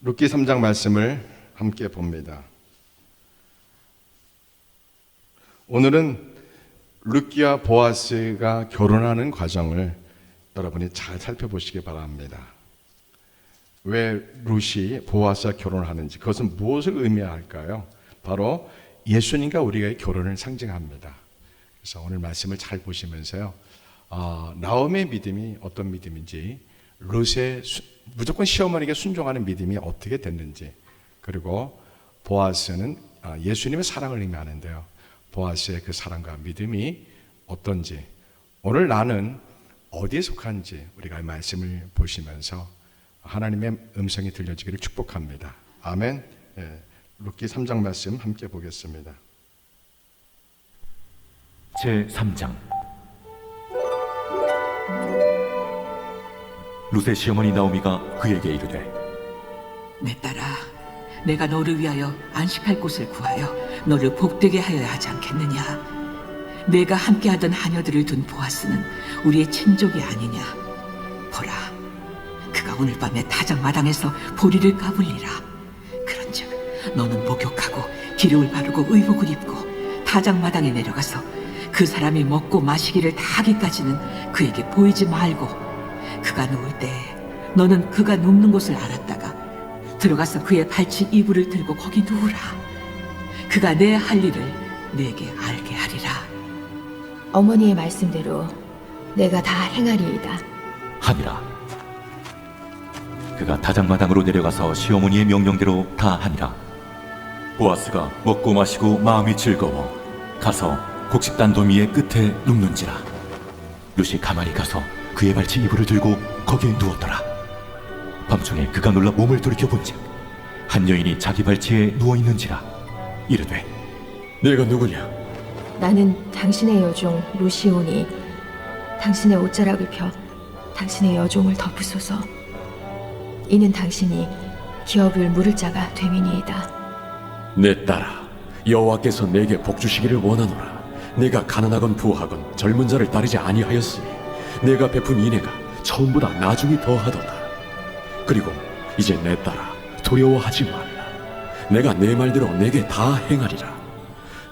룻기 3장 말씀을 함께 봅니다. 오늘은 룻기와 보아스가 결혼하는 과정을 여러분이 잘 살펴보시기 바랍니다. 왜 룻이 보아스와 결혼을 하는지, 그것은 무엇을 의미할까요? 바로 예수님과 우리의 결혼을 상징합니다. 그래서 오늘 말씀을 잘 보시면서요, 나오미의 믿음이 어떤 믿음인지, 룻의 무조건 시어머니에게 순종하는 믿음이 어떻게 됐는지, 그리고 보아스는 예수님의 사랑을 의미하는데요, 보아스의 그 사랑과 믿음이 어떤지, 오늘 나는 어디에 속한지 우리가 말씀을 보시면서 하나님의 음성이 들려지기를 축복합니다. 아멘. 룻기 3장 말씀 함께 보겠습니다. 제 3장. 룻의 시어머니 나오미가 그에게 이르되, 내 딸아, 내가 너를 위하여 안식할 곳을 구하여 너를 복되게 하여야 하지 않겠느냐? 내가 함께하던 하녀들을 둔 보아스는 우리의 친족이 아니냐? 보라, 그가 오늘 밤에 타작마당에서 보리를 까불리라. 그런즉 너는 목욕하고 기름을 바르고 의복을 입고 타작마당에 내려가서 그 사람이 먹고 마시기를 다 하기까지는 그에게 보이지 말고, 그가 누울 때 너는 그가 눕는 곳을 알았다가 들어가서 그의 발치 이불을 들고 거기 누우라. 그가 내 할 일을 내게 알게 하리라. 어머니의 말씀대로 내가 다 행하리이다 하니라. 그가 타작마당으로 내려가서 시어머니의 명령대로 다 하니라. 보아스가 먹고 마시고 마음이 즐거워 가서 곡식단 도미의 끝에 눕는지라. 룻이 가만히 가서 그의 발치 이불을 들고 거기에 누웠더라. 밤중에 그가 놀라 몸을 돌이켜 본즉 한 여인이 자기 발치에 누워 있는지라. 이르되, 내가 누구냐? 나는 당신의 여종 루시오니 당신의 옷자락을 펴 당신의 여종을 덮으소서. 이는 당신이 기업을 물을 자가 됨이니이다. 내 딸아, 여호와께서 내게 복 주시기를 원하노라. 내가 가난하건 부하건 젊은 자를 따르지 아니하였으니 내가 베푼 인애가 처음보다 나중이 더하도다. 그리고 이제 내 딸아, 두려워하지 말라. 내가 내 말대로 내게 다 행하리라.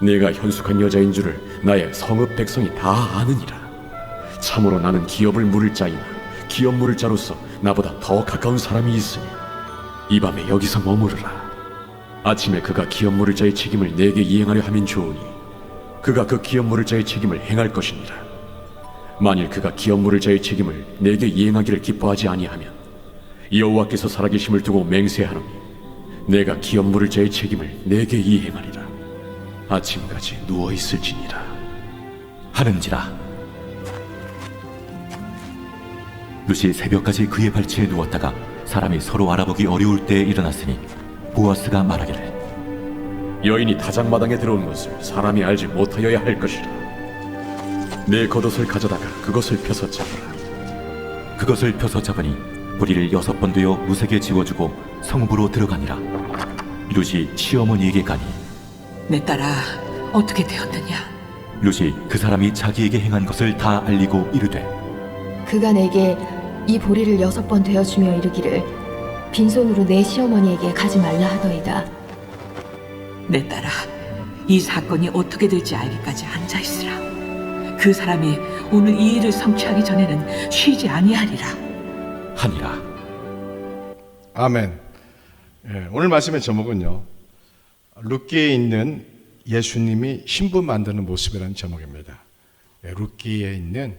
내가 현숙한 여자인 줄을 나의 성읍 백성이 다 아느니라. 참으로 나는 기업을 물을 자이나 기업 물을 자로서 나보다 더 가까운 사람이 있으니 이 밤에 여기서 머무르라. 아침에 그가 기업 물을 자의 책임을 내게 이행하려 하면 좋으니 그가 그 기업 물을 자의 책임을 행할 것이니라. 만일 그가 기업 물을 자의 책임을 내게 이행하기를 기뻐하지 아니하면 여호와께서 살아계심을 두고 맹세하노니 내가 기업 물을 자의 책임을 내게 이행하리라. 아침까지 누워있을지니라 하는지라. 룻이 새벽까지 그의 발치에 누웠다가 사람이 서로 알아보기 어려울 때에 일어났으니 보아스가 말하기를, 여인이 타작마당에 들어온 것을 사람이 알지 못하여야 할 것이라. 내 겉옷을 가져다가 그것을 펴서 잡으라. 그것을 펴서 잡으니 보리를 6번 되어 룻에게 지워주고 성읍으로 들어가니라. 룻이 시어머니에게 가니 내 딸아, 어떻게 되었느냐? 룻이 그 사람이 자기에게 행한 것을 다 알리고 이르되, 그가 내게 이 보리를 6번 되어주며 이르기를 빈손으로 내 시어머니에게 가지 말라 하더이다. 내 딸아, 이 사건이 어떻게 될지 알기까지 앉아있으라. 그 사람이 오늘 이 일을 성취하기 전에는 쉬지 아니하리라. 하니라. 아멘. 오늘 말씀의 제목은요, 룻기에 있는 예수님이 신부 만드는 모습이라는 제목입니다. 룻기에 있는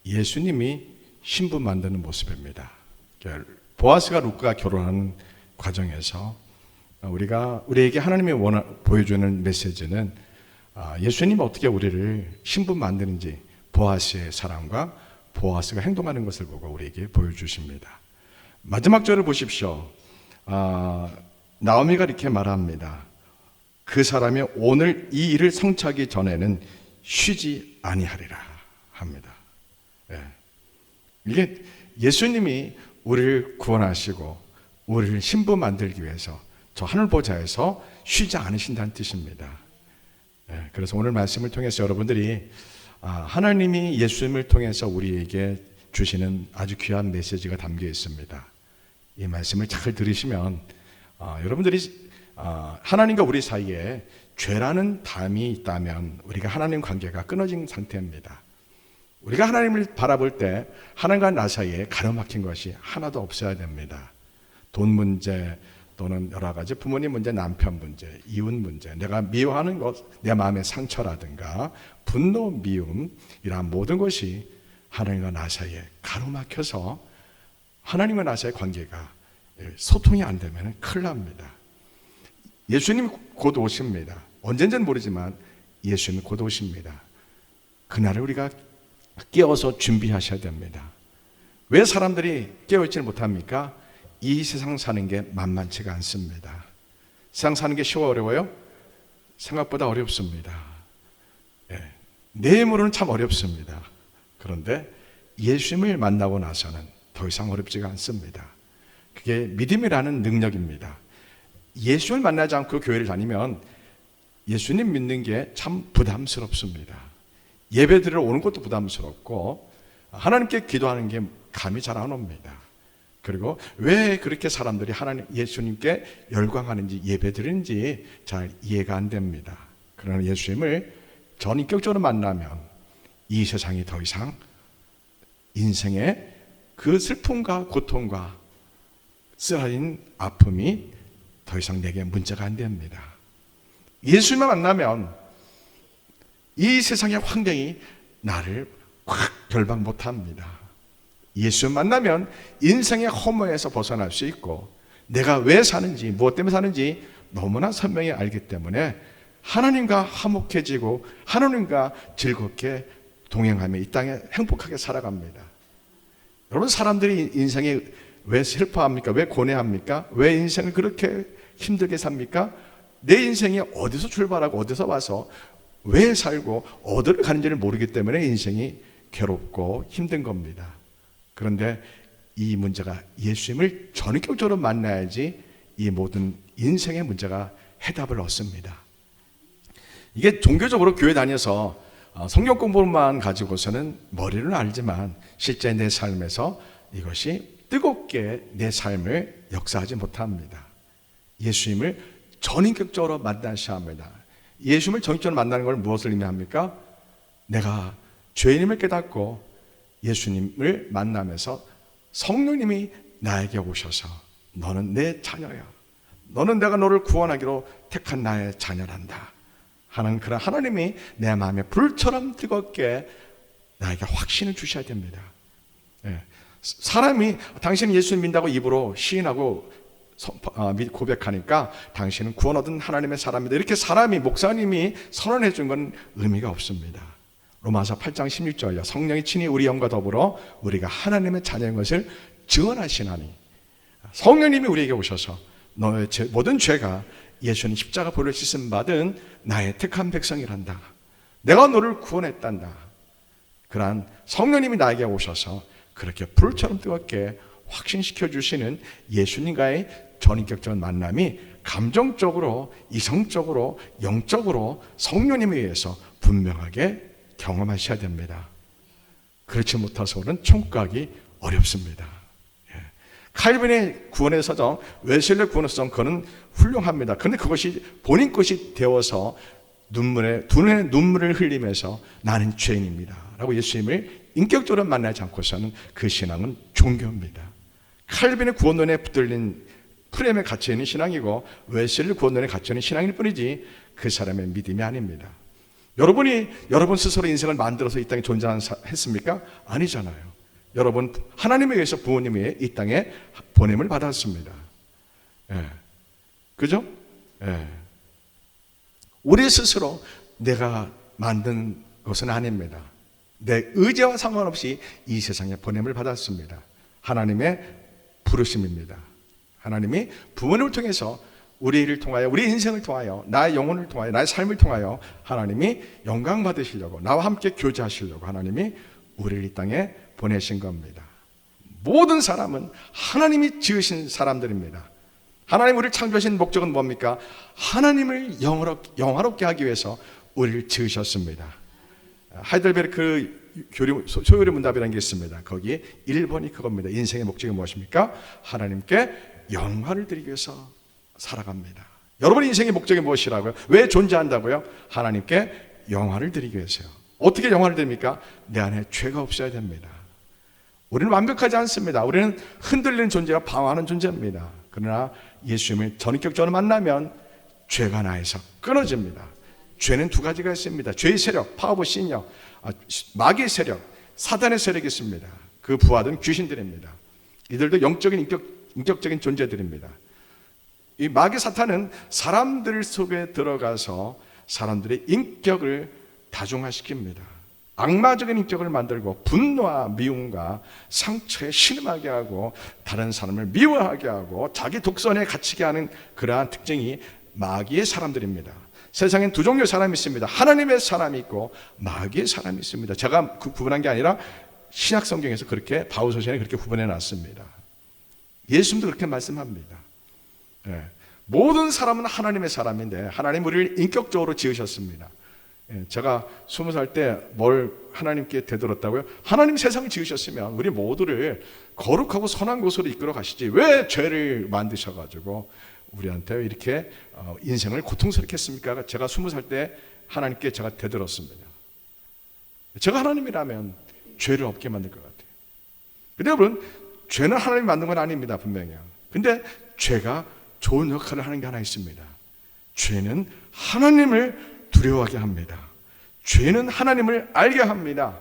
예수님이 신부 만드는 모습입니다. 보아스가 룻과 결혼하는 과정에서 우리에게 하나님이 보여주는 메시지는 예수님이 어떻게 우리를 신부 만드는지, 보아스의 사랑과 보아스가 행동하는 것을 보고 우리에게 보여주십니다. 마지막 절을 보십시오. 나오미가 이렇게 말합니다. 그 사람이 오늘 이 일을 성취하기 전에는 쉬지 아니하리라 합니다. 이게 예수님이 우리를 구원하시고 우리를 신부 만들기 위해서 저 하늘보좌에서 쉬지 않으신다는 뜻입니다. 그래서 오늘 말씀을 통해서 여러분들이 하나님이 예수님을 통해서 우리에게 주시는 아주 귀한 메시지가 담겨 있습니다. 이 말씀을 잘 들으시면 여러분들이 하나님과 우리 사이에 죄라는 담이 있다면 우리가 하나님 관계가 끊어진 상태입니다. 우리가 하나님을 바라볼 때 하나님과 나 사이에 가로막힌 것이 하나도 없어야 됩니다. 돈 문제 또는 여러 가지 부모님 문제, 남편 문제, 이웃 문제, 내가 미워하는 것, 내 마음의 상처라든가 분노, 미움 이러한 모든 것이 하나님과 나 사이에 가로막혀서 하나님과 나 사이의 관계가 소통이 안 되면 큰일 납니다. 예수님이 곧 오십니다. 언젠지는 모르지만 예수님이 곧 오십니다. 그날을 우리가 깨어서 준비하셔야 됩니다. 왜 사람들이 깨어있지를 못합니까? 이 세상 사는 게 만만치가 않습니다. 세상 사는 게 쉬워 어려워요? 생각보다 어렵습니다. 내 힘으로는 참 어렵습니다. 그런데 예수님을 만나고 나서는 더 이상 어렵지가 않습니다. 그게 믿음이라는 능력입니다. 예수를 만나지 않고 교회를 다니면 예수님 믿는 게 참 부담스럽습니다. 예배 드리러 오는 것도 부담스럽고 하나님께 기도하는 게 감이 잘 안 옵니다. 그리고 왜 그렇게 사람들이 하나님 예수님께 열광하는지 예배 드리는지 잘 이해가 안 됩니다. 그러나 예수님을 전인격적으로 만나면 이 세상이 더 이상 인생의 그 슬픔과 고통과 쓰라린 아픔이 더 이상 내게 문제가 안 됩니다. 예수님을 만나면 이 세상의 환경이 나를 확 결박 못합니다. 예수 만나면 인생의 허무에서 벗어날 수 있고 내가 왜 사는지 무엇 때문에 사는지 너무나 선명히 알기 때문에 하나님과 화목해지고 하나님과 즐겁게 동행하며 이 땅에 행복하게 살아갑니다. 여러분, 사람들이 인생에 왜 슬퍼합니까? 왜 고뇌합니까? 왜 인생을 그렇게 힘들게 삽니까? 내 인생이 어디서 출발하고 어디서 와서 왜 살고 어디를 가는지를 모르기 때문에 인생이 괴롭고 힘든 겁니다. 그런데 이 문제가 예수님을 전격적으로 만나야지 이 모든 인생의 문제가 해답을 얻습니다. 이게 종교적으로 교회 다녀서 성경 공부만 가지고서는 머리는 알지만 실제 내 삶에서 이것이 뜨겁게 내 삶을 역사하지 못합니다. 예수님을 전인격적으로 만나셔야 합니다. 예수님을 전인격적으로 만나는 걸 무엇을 의미합니까? 내가 죄인임을 깨닫고 예수님을 만나면서 성령님이 나에게 오셔서 너는 내 자녀야. 너는 내가 너를 구원하기로 택한 나의 자녀란다 하는 그런 하나님이 내 마음에 불처럼 뜨겁게 나에게 확신을 주셔야 됩니다. 사람이 당신은 예수님 믿는다고 입으로 시인하고 고백하니까 당신은 구원 얻은 하나님의 사람이다 이렇게 사람이 목사님이 선언해 준 건 의미가 없습니다. 로마서 8장 16절요. 성령이 친히 우리 영과 더불어 우리가 하나님의 자녀인 것을 증언하시나니 성령님이 우리에게 오셔서 너의 모든 죄가 예수님 십자가 보혈로 씻음 받은 나의 택한 백성이란다. 내가 너를 구원했단다. 그러한 성령님이 나에게 오셔서 그렇게 불처럼 뜨겁게 확신시켜 주시는 예수님과의 전인격적인 만남이 감정적으로, 이성적으로, 영적으로 성령님에 의해서 분명하게 경험하셔야 됩니다. 그렇지 못해서는 천국 가기 어렵습니다. 칼빈의 구원의 서정, 웨슬리의 구원의 서정, 그거는 훌륭합니다. 그런데 그것이 본인 것이 되어서 두 눈에 눈물을 흘리면서 나는 죄인입니다 라고 예수님을 인격적으로 만나지 않고서는 그 신앙은 종교입니다. 칼빈의 구원론에 붙들린 프레임에 갇혀있는 신앙이고 웨슬리 구원론에 갇혀있는 신앙일 뿐이지 그 사람의 믿음이 아닙니다. 여러분이 여러분 스스로 인생을 만들어서 이 땅에 존재했습니까? 아니잖아요. 여러분 하나님에 의해서 부모님에 의해 이 땅에 보냄을 받았습니다. 그죠? 우리 스스로 내가 만든 것은 아닙니다. 내 의지와 상관없이 이 세상에 보냄을 받았습니다. 하나님의 부르심입니다. 하나님이 부모님을 통해서 우리를 통하여, 우리 인생을 통하여, 나의 영혼을 통하여, 나의 삶을 통하여 하나님이 영광 받으시려고, 나와 함께 교제하시려고 하나님이 우리를 이 땅에 보내신 겁니다. 모든 사람은 하나님이 지으신 사람들입니다. 하나님 우리를 창조하신 목적은 뭡니까? 하나님을 영화롭게 하기 위해서 우리를 지으셨습니다. 하이델베르크 소요리 문답이라는 게 있습니다. 거기에 1번이 그겁니다. 인생의 목적이 무엇입니까? 하나님께 영화를 드리기 위해서 살아갑니다. 여러분 인생의 목적이 무엇이라고요? 왜 존재한다고요? 하나님께 영화를 드리기 위해서요. 어떻게 영화를 드립니까? 내 안에 죄가 없어야 됩니다. 우리는 완벽하지 않습니다. 우리는 흔들리는 존재와 방황하는 존재입니다. 그러나 예수님을 전격적으로 만나면 죄가 나에서 끊어집니다. 죄는 두 가지가 있습니다. 죄의 세력, 파워브 신력, 마귀의 세력, 사단의 세력이 있습니다. 그 부하들은 귀신들입니다. 이들도 영적인 인격적인 존재들입니다. 이 마귀 사탄은 사람들 속에 들어가서 사람들의 인격을 다중화시킵니다. 악마적인 인격을 만들고 분노와 미움과 상처에 신음하게 하고 다른 사람을 미워하게 하고 자기 독선에 갇히게 하는 그러한 특징이 마귀의 사람들입니다. 세상엔 두 종류의 사람이 있습니다. 하나님의 사람이 있고 마귀의 사람이 있습니다. 제가 구분한 게 아니라 신약 성경에서 그렇게 바울서신에 그렇게 구분해 놨습니다. 예수님도 그렇게 말씀합니다. 예. 모든 사람은 하나님의 사람인데 하나님 우리를 인격적으로 지으셨습니다. 예. 제가 20살 때 뭘 하나님께 되돌았다고요? 하나님 세상을 지으셨으면 우리 모두를 거룩하고 선한 곳으로 이끌어 가시지 왜 죄를 만드셔가지고 우리한테 이렇게 인생을 고통스럽게 했습니까? 제가 20살 때 하나님께 제가 되들었습니다. 제가 하나님이라면 죄를 없게 만들 것 같아요. 근데 여러분, 죄는 하나님이 만든 건 아닙니다. 분명히요. 근데 죄가 좋은 역할을 하는 게 하나 있습니다. 죄는 하나님을 두려워하게 합니다. 죄는 하나님을 알게 합니다.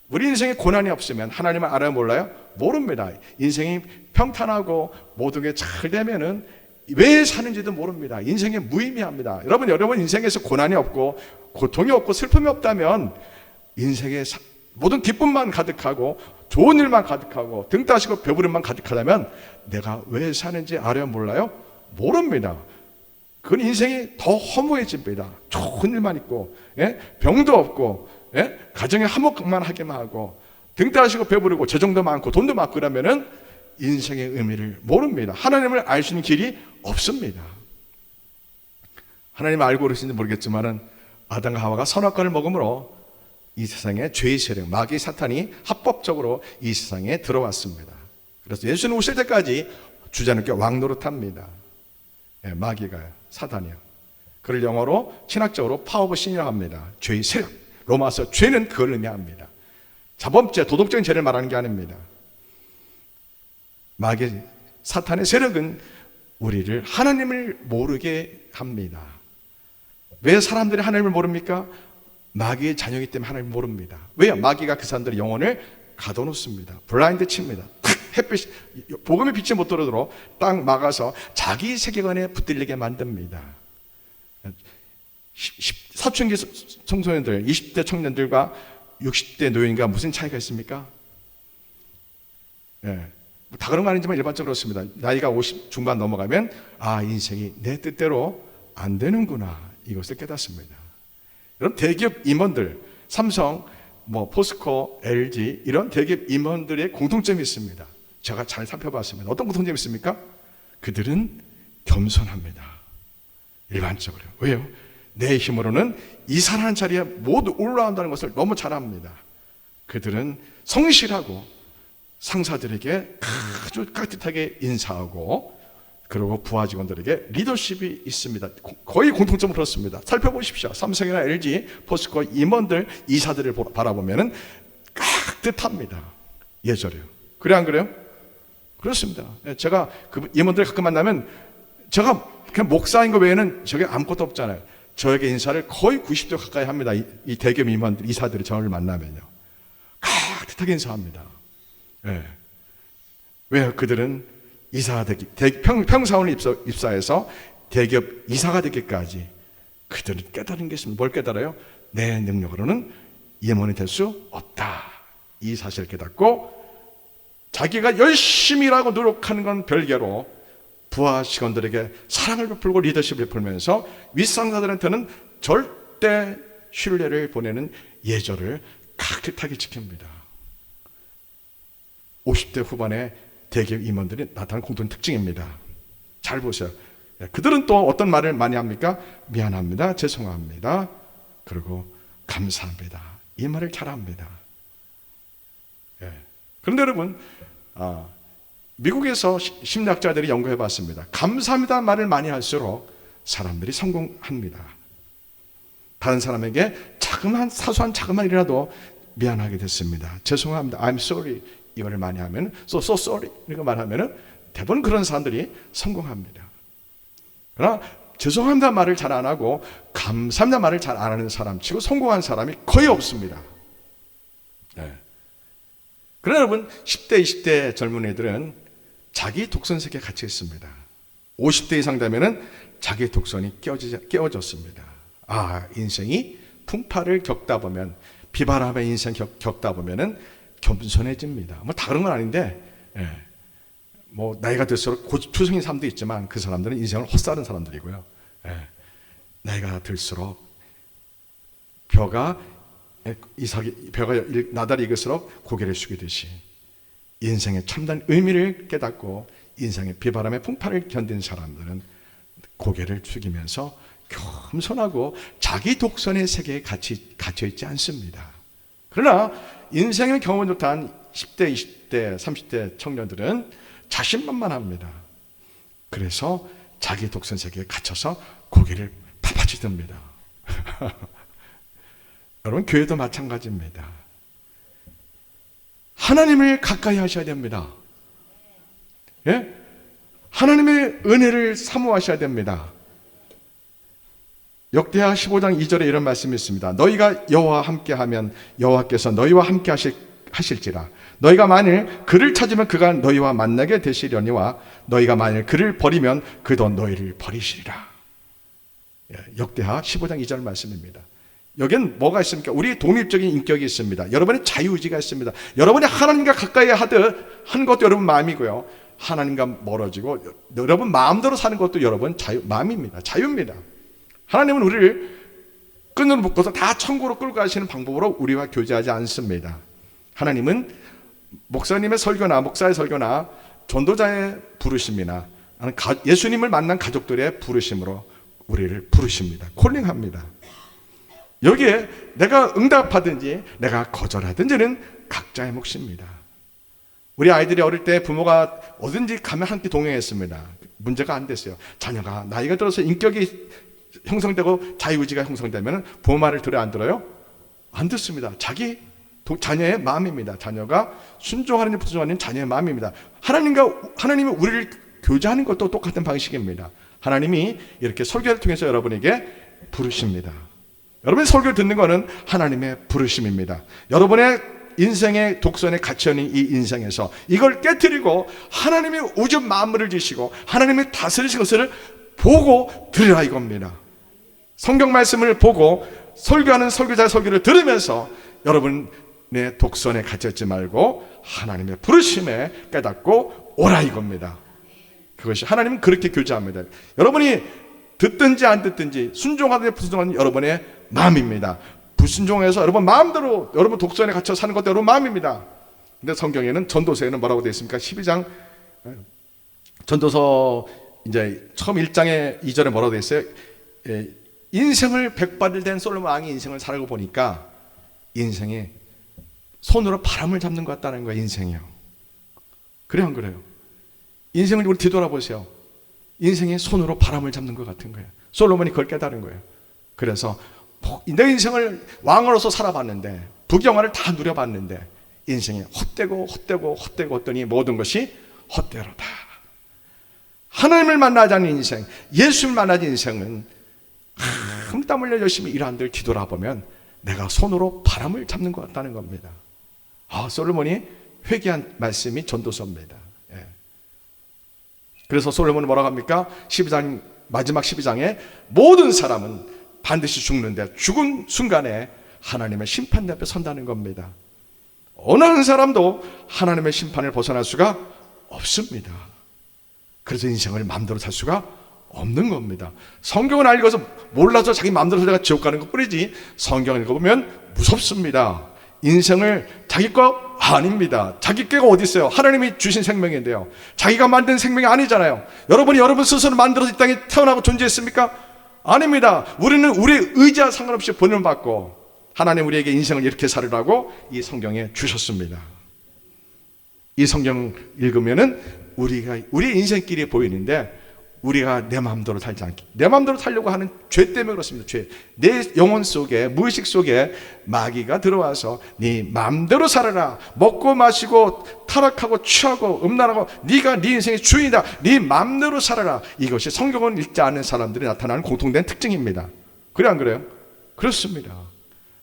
우리 인생에 고난이 없으면 하나님을 알아요, 몰라요? 모릅니다. 인생이 평탄하고 모든 게 잘 되면은 왜 사는지도 모릅니다. 인생이 무의미합니다. 여러분 인생에서 고난이 없고 고통이 없고 슬픔이 없다면 인생에 모든 기쁨만 가득하고 좋은 일만 가득하고 등 따시고 배부름만 가득하다면 내가 왜 사는지 알아요, 몰라요? 모릅니다. 그건 인생이 더 허무해집니다. 좋은 일만 있고, 예? 병도 없고, 예? 가정에 화목만 하게만 하고 등 따시고 배부르고 재정도 많고 돈도 많고 그러면은 인생의 의미를 모릅니다. 하나님을 알 수 있는 길이 없습니다. 하나님을 알고 그러신지 모르겠지만은 아담과 하와가 선악과를 먹음으로 이 세상에 죄의 세력, 마귀의 사탄이 합법적으로 이 세상에 들어왔습니다. 그래서 예수는 오실 때까지 주저앉게 왕노릇합니다. 예, 마귀가요, 사탄이요. 그걸 영어로 신학적으로 파워 오브 신이라고 합니다. 죄의 세력. 로마서 죄는 그걸 의미합니다. 자범죄, 도덕적인 죄를 말하는 게 아닙니다. 마귀 사탄의 세력은 우리를 하나님을 모르게 합니다. 왜 사람들이 하나님을 모릅니까? 마귀의 자녀이기 때문에 하나님을 모릅니다. 왜요? 마귀가 그 사람들의 영혼을 가둬놓습니다. 블라인드 칩니다. 햇빛, 복음의 빛이 못 들어오도록 딱 막아서 자기 세계관에 붙들리게 만듭니다. 사춘기 청소년들, 20대 청년들과 60대 노인과 무슨 차이가 있습니까? 예. 다 그런 거 아니지만 일반적으로 그렇습니다. 나이가 50 중반 넘어가면 인생이 내 뜻대로 안 되는구나 이것을 깨닫습니다. 여러분 대기업 임원들 삼성, 포스코, LG 이런 대기업 임원들의 공통점이 있습니다. 제가 잘 살펴봤습니다. 어떤 공통점이 있습니까? 그들은 겸손합니다. 일반적으로. 왜요? 내 힘으로는 이사라는 자리에 모두 올라온다는 것을 너무 잘 압니다. 그들은 성실하고 상사들에게 아주 깍듯하게 인사하고 그리고 부하 직원들에게 리더십이 있습니다. 거의 공통점은 그렇습니다. 살펴보십시오. 삼성이나 LG, 포스코 임원들, 이사들을 바라보면 깍듯합니다. 예절이요. 그래 안 그래요? 그렇습니다. 제가 그 임원들 가끔 만나면 제가 그냥 목사인 거 외에는 저게 아무것도 없잖아요. 저에게 인사를 거의 90도 가까이 합니다. 이 대기업 임원들, 이사들이 저를 만나면요. 깍듯하게 인사합니다. 네. 왜? 그들은 이사가 되기, 평사원을 입사해서 대기업 이사가 되기까지 그들은 깨달은 게 있습니다. 뭘 깨달아요? 내 능력으로는 임원이 될 수 없다. 이 사실을 깨닫고 자기가 열심히 일하고 노력하는 건 별개로 부하 직원들에게 사랑을 베풀고 리더십을 베풀면서 윗상사들한테는 절대 신뢰를 보내는 예절을 깍듯하게 지킵니다. 50대 후반의 대기업 임원들이 나타나는 공통 특징입니다. 잘 보세요. 그들은 또 어떤 말을 많이 합니까? 미안합니다. 죄송합니다. 그리고 감사합니다. 이 말을 잘 합니다. 그런데 여러분, 미국에서 심리학자들이 연구해 봤습니다. 감사합니다 말을 많이 할수록 사람들이 성공합니다. 다른 사람에게 자그마한 사소한 자그마한 일이라도 미안하게 됐습니다, 죄송합니다, I'm sorry 이거를 많이 하면 so sorry 이렇게 말하면 대부분 그런 사람들이 성공합니다. 그러나 죄송합니다 말을 잘 안 하고 감사합니다 말을 잘 안 하는 사람 치고 성공한 사람이 거의 없습니다. 네. 그러나 여러분 10대 20대 젊은이들은 자기 독선 세계에 갇혀 있습니다. 50대 이상 되면은 자기 독선이 깨어졌습니다. 아, 인생이 풍파를 겪다 보면, 비바람의 인생 겪다 보면은 겸손해집니다. 뭐 다른 건 아닌데, 뭐 나이가 들수록 고집투성인 사람도 있지만 그 사람들은 인생을 헛사는 사람들이고요. 나이가 들수록 벼가 나달이 익을수록 고개를 숙이듯이 인생의 참된 의미를 깨닫고 인생의 비바람의 풍파를 견딘 사람들은 고개를 숙이면서 겸손하고 자기 독선의 세계에 갇혀 있지 않습니다. 그러나 인생의 경험을 못한 10대, 20대, 30대 청년들은 자신만만합니다. 그래서 자기 독선 세계에 갇혀서 고개를 빳빳이 듭니다. 여러분, 교회도 마찬가지입니다. 하나님을 가까이 하셔야 됩니다. 예? 하나님의 은혜를 사모하셔야 됩니다. 역대하 15장 2절에 이런 말씀이 있습니다. 너희가 여호와와 함께하면 여호와께서 너희와 함께 하실지라. 너희가 만일 그를 찾으면 그가 너희와 만나게 되시려니와 너희가 만일 그를 버리면 그도 너희를 버리시리라. 역대하 15장 2절 말씀입니다. 여기는 뭐가 있습니까? 우리의 독립적인 인격이 있습니다. 여러분의 자유의지가 있습니다. 여러분이 하나님과 가까이 하는 것도 여러분 마음이고요, 하나님과 멀어지고 여러분 마음대로 사는 것도 여러분 마음입니다. 자유입니다. 하나님은 우리를 끈으로 묶어서 다 천국으로 끌고 가시는 방법으로 우리와 교제하지 않습니다. 하나님은 목사님의 설교나 목사의 설교나 전도자의 부르심이나 예수님을 만난 가족들의 부르심으로 우리를 부르십니다. 콜링합니다. 여기에 내가 응답하든지 내가 거절하든지는 각자의 몫입니다. 우리 아이들이 어릴 때 부모가 어딘지 가면 함께 동행했습니다. 문제가 안 됐어요. 자녀가 나이가 들어서 인격이 형성되고 자유의지가 형성되면 부모 말을 들어요, 안 들어요? 안 듣습니다. 자녀의 마음입니다. 자녀가 순종하는지 불순종하는지 자녀의 마음입니다. 하나님이 우리를 교제하는 것도 똑같은 방식입니다. 하나님이 이렇게 설교를 통해서 여러분에게 부르십니다. 여러분이 설교를 듣는 것은 하나님의 부르심입니다. 여러분의 인생의 독선에 갇혀있는 이 인생에서 이걸 깨트리고 하나님이 우주 만물을 지시고 하나님이 다스리신 것을 보고 들으라 이겁니다. 성경 말씀을 보고 설교하는 설교자의 설교를 들으면서 여러분의 독선에 갇혀있지 말고 하나님의 부르심에 깨닫고 오라 이겁니다. 그것이 하나님은 그렇게 교제합니다. 여러분이 듣든지 안 듣든지 순종하든지 불순종하든지 여러분의 마음입니다. 불순종해서 여러분 마음대로 여러분 독선에 갇혀 사는 것도 여러분 마음입니다. 근데 성경에는 전도서에는 뭐라고 되어 있습니까? 12장 전도서 이제 처음 1장의 2절에 뭐라고 되어 있어요? 인생을 백발을 된 솔로몬 왕이 인생을 살고 보니까 인생이 손으로 바람을 잡는 것 같다는 거예요. 인생이요. 그래요, 안 그래요? 인생을 우리 뒤돌아보세요. 인생이 손으로 바람을 잡는 것 같은 거예요. 솔로몬이 그걸 깨달은 거예요. 그래서 내 인생을 왕으로서 살아봤는데 부경화를 다 누려봤는데 인생이 헛되고 했더니 모든 것이 헛되로다. 하나님을 만나지 않은 인생, 예수를 만나지 인생은 땀 흘려 열심히 일하는들 뒤돌아보면 내가 손으로 바람을 잡는 것 같다는 겁니다. 솔로몬이 회개한 말씀이 전도서입니다. 그래서 솔로몬은 뭐라고 합니까? 12장 마지막 12장에 모든 사람은 반드시 죽는데 죽은 순간에 하나님의 심판 앞에 선다는 겁니다. 어느 한 사람도 하나님의 심판을 벗어날 수가 없습니다. 그래서 인생을 마음대로 살 수가 없는 겁니다. 성경을 알고서 몰라서 자기 마음대로 살다가 지옥 가는 것 뿐이지 성경을 읽어보면 무섭습니다. 인생을 자기 거 아닙니다. 자기 께가 어디 있어요? 하나님이 주신 생명인데요. 자기가 만든 생명이 아니잖아요. 여러분이 여러분 스스로 만들어서 이 땅에 태어나고 존재했습니까? 아닙니다. 우리는 우리의 의지와 상관없이 본을 받고 하나님 우리에게 인생을 이렇게 살으라고 이 성경에 주셨습니다. 이 성경 읽으면은 우리 인생길이 보이는데 우리가 내 마음대로 살지 않기, 내 마음대로 살려고 하는 죄 때문에 그렇습니다. 죄. 내 영혼 속에, 무의식 속에 마귀가 들어와서 네 마음대로 살아라, 먹고 마시고 타락하고 취하고 음란하고 네가 네 인생의 주인이다, 네 마음대로 살아라. 이것이 성경을 읽지 않는 사람들이 나타나는 공통된 특징입니다. 그래 안 그래요? 그렇습니다.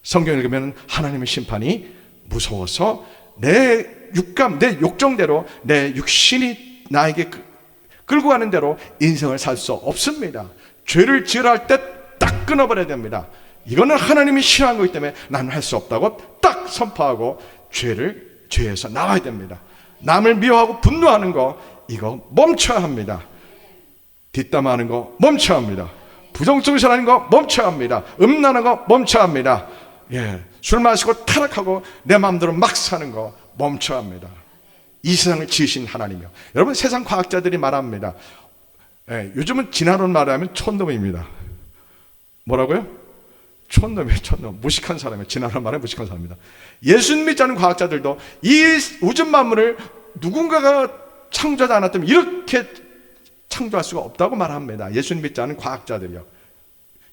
성경을 읽으면 하나님의 심판이 무서워서 내 육감, 내 욕정대로, 내 육신이 나에게 끌고 가는 대로 인생을 살 수 없습니다. 죄를 지으라 할 때 딱 끊어버려야 됩니다. 이거는 하나님이 싫어하는 거기 때문에 나는 할 수 없다고 딱 선포하고 죄에서 나와야 됩니다. 남을 미워하고 분노하는 거, 이거 멈춰야 합니다. 뒷담화하는 거 멈춰야 합니다. 부정적으로 거 멈춰야 합니다. 음란한 거 멈춰야 합니다. 술 마시고 타락하고 내 마음대로 막 사는 거 멈춰야 합니다. 이 세상을 지으신 하나님이요. 여러분, 세상 과학자들이 말합니다. 요즘은 진화론 말하면 촌놈입니다. 뭐라고요? 촌놈이에요. 촌놈. 무식한 사람이에요. 진화론 말하면 무식한 사람입니다. 예수 믿지 않는 과학자들도 이 우주 만물을 누군가가 창조하지 않았다면 이렇게 창조할 수가 없다고 말합니다. 예수 믿지 않는 과학자들이요.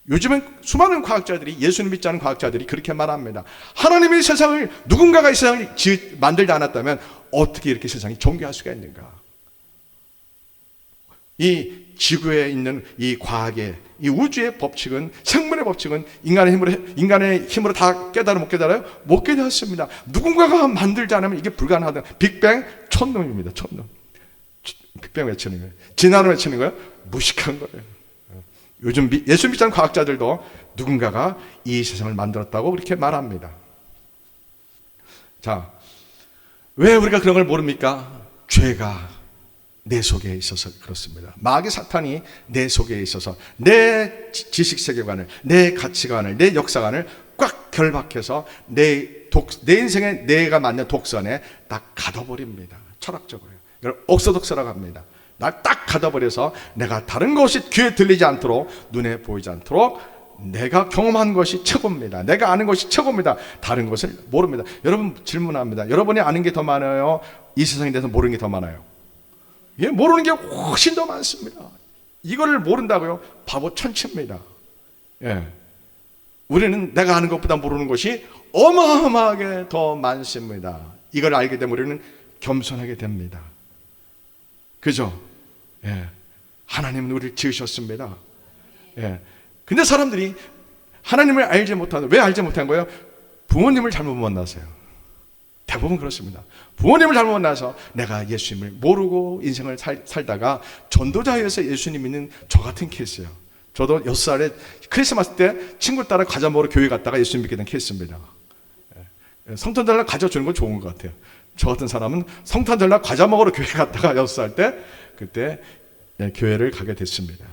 요즘은 수많은 과학자들이, 예수님 믿지 않는 과학자들이 그렇게 말합니다. 하나님이 세상을, 누군가가 이 세상을 만들지 않았다면 어떻게 이렇게 세상이 존귀할 수가 있는가? 이 지구에 있는 이 과학의, 이 우주의 법칙은, 생물의 법칙은 인간의 힘으로 다 깨달아 못 깨달아요? 못 깨달았습니다. 누군가가 만들지 않으면 이게 불가능하다. 빅뱅 촌놈입니다. 촌놈. 빅뱅 외치는 거예요. 진화론 외치는 거예요? 무식한 거예요. 요즘 예수 믿지 않는 과학자들도 누군가가 이 세상을 만들었다고 그렇게 말합니다. 자, 왜 우리가 그런 걸 모릅니까? 죄가 내 속에 있어서 그렇습니다. 마귀 사탄이 내 속에 있어서 내 지식 세계관을, 내 가치관을, 내 역사관을 꽉 결박해서 내 인생에 내가 맞는 독선에 딱 가둬버립니다. 철학적으로요. 이걸 옥소독서라고 합니다. 날 딱 가둬버려서 내가 다른 것이 귀에 들리지 않도록, 눈에 보이지 않도록 내가 경험한 것이 최고입니다. 내가 아는 것이 최고입니다. 다른 것을 모릅니다. 여러분, 질문합니다. 여러분이 아는 게 더 많아요? 이 세상에 대해서 모르는 게 더 많아요? 모르는 게 훨씬 더 많습니다. 이거를 모른다고요? 바보 천치입니다. 우리는 내가 아는 것보다 모르는 것이 어마어마하게 더 많습니다. 이걸 알게 되면 우리는 겸손하게 됩니다. 그죠? 하나님은 우리를 지으셨습니다. 근데 사람들이 하나님을 알지 못하는, 왜 알지 못한 거예요? 부모님을 잘못 만나서요. 대부분 그렇습니다. 부모님을 잘못 만나서 내가 예수님을 모르고 인생을 살다가 전도자에서 예수님 믿는 저 같은 케이스예요. 저도 6살에 크리스마스 때 친구 따라 과자 먹으러 교회 갔다가 예수님 믿게 된 케이스입니다. 성탄절날 과자 주는 건 좋은 것 같아요. 저 같은 사람은 성탄절날 과자 먹으러 교회 갔다가 6살 때 그때 교회를 가게 됐습니다.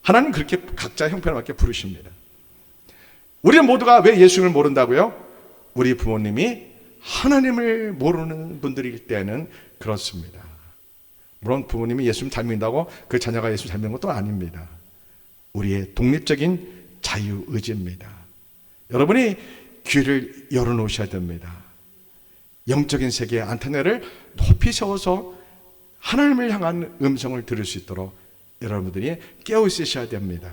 하나님 그렇게 각자 형편에 맞게 부르십니다. 우리 모두가 왜 예수님을 모른다고요? 우리 부모님이 하나님을 모르는 분들일 때는 그렇습니다. 물론 부모님이 예수님 잘 믿는다고 그 자녀가 예수 잘 믿는 것도 아닙니다. 우리의 독립적인 자유의지입니다. 여러분이 귀를 열어놓으셔야 됩니다. 영적인 세계의 안테나를 높이 세워서 하나님을 향한 음성을 들을 수 있도록 여러분들이 깨어 있으셔야 됩니다.